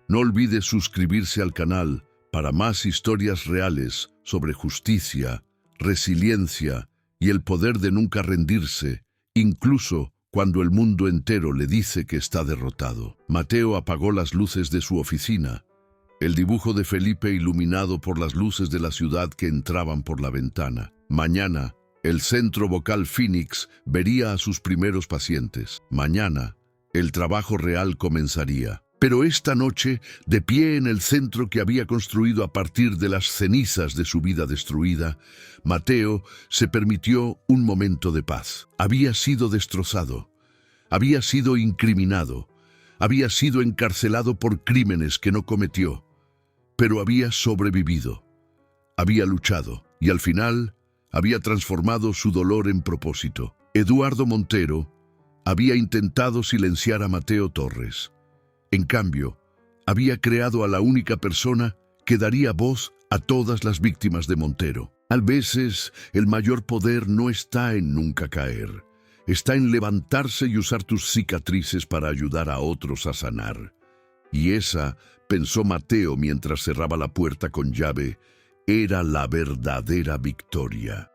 [SPEAKER 1] no olvides suscribirse al canal para más historias reales sobre justicia, resiliencia y el poder de nunca rendirse, incluso cuando el mundo entero le dice que está derrotado. Mateo apagó las luces de su oficina. El dibujo de Felipe iluminado por las luces de la ciudad que entraban por la ventana. Mañana, el Centro Vocal Phoenix vería a sus primeros pacientes. Mañana, el trabajo real comenzaría. Pero esta noche, de pie en el centro que había construido a partir de las cenizas de su vida destruida, Mateo se permitió un momento de paz. Había sido destrozado, había sido incriminado, había sido encarcelado por crímenes que no cometió, pero había sobrevivido, había luchado y al final había transformado su dolor en propósito. Eduardo Montero había intentado silenciar a Mateo Torres. En cambio, había creado a la única persona que daría voz a todas las víctimas de Montero. A veces, el mayor poder no está en nunca caer. Está en levantarse y usar tus cicatrices para ayudar a otros a sanar. Y esa, pensó Mateo mientras cerraba la puerta con llave, era la verdadera victoria.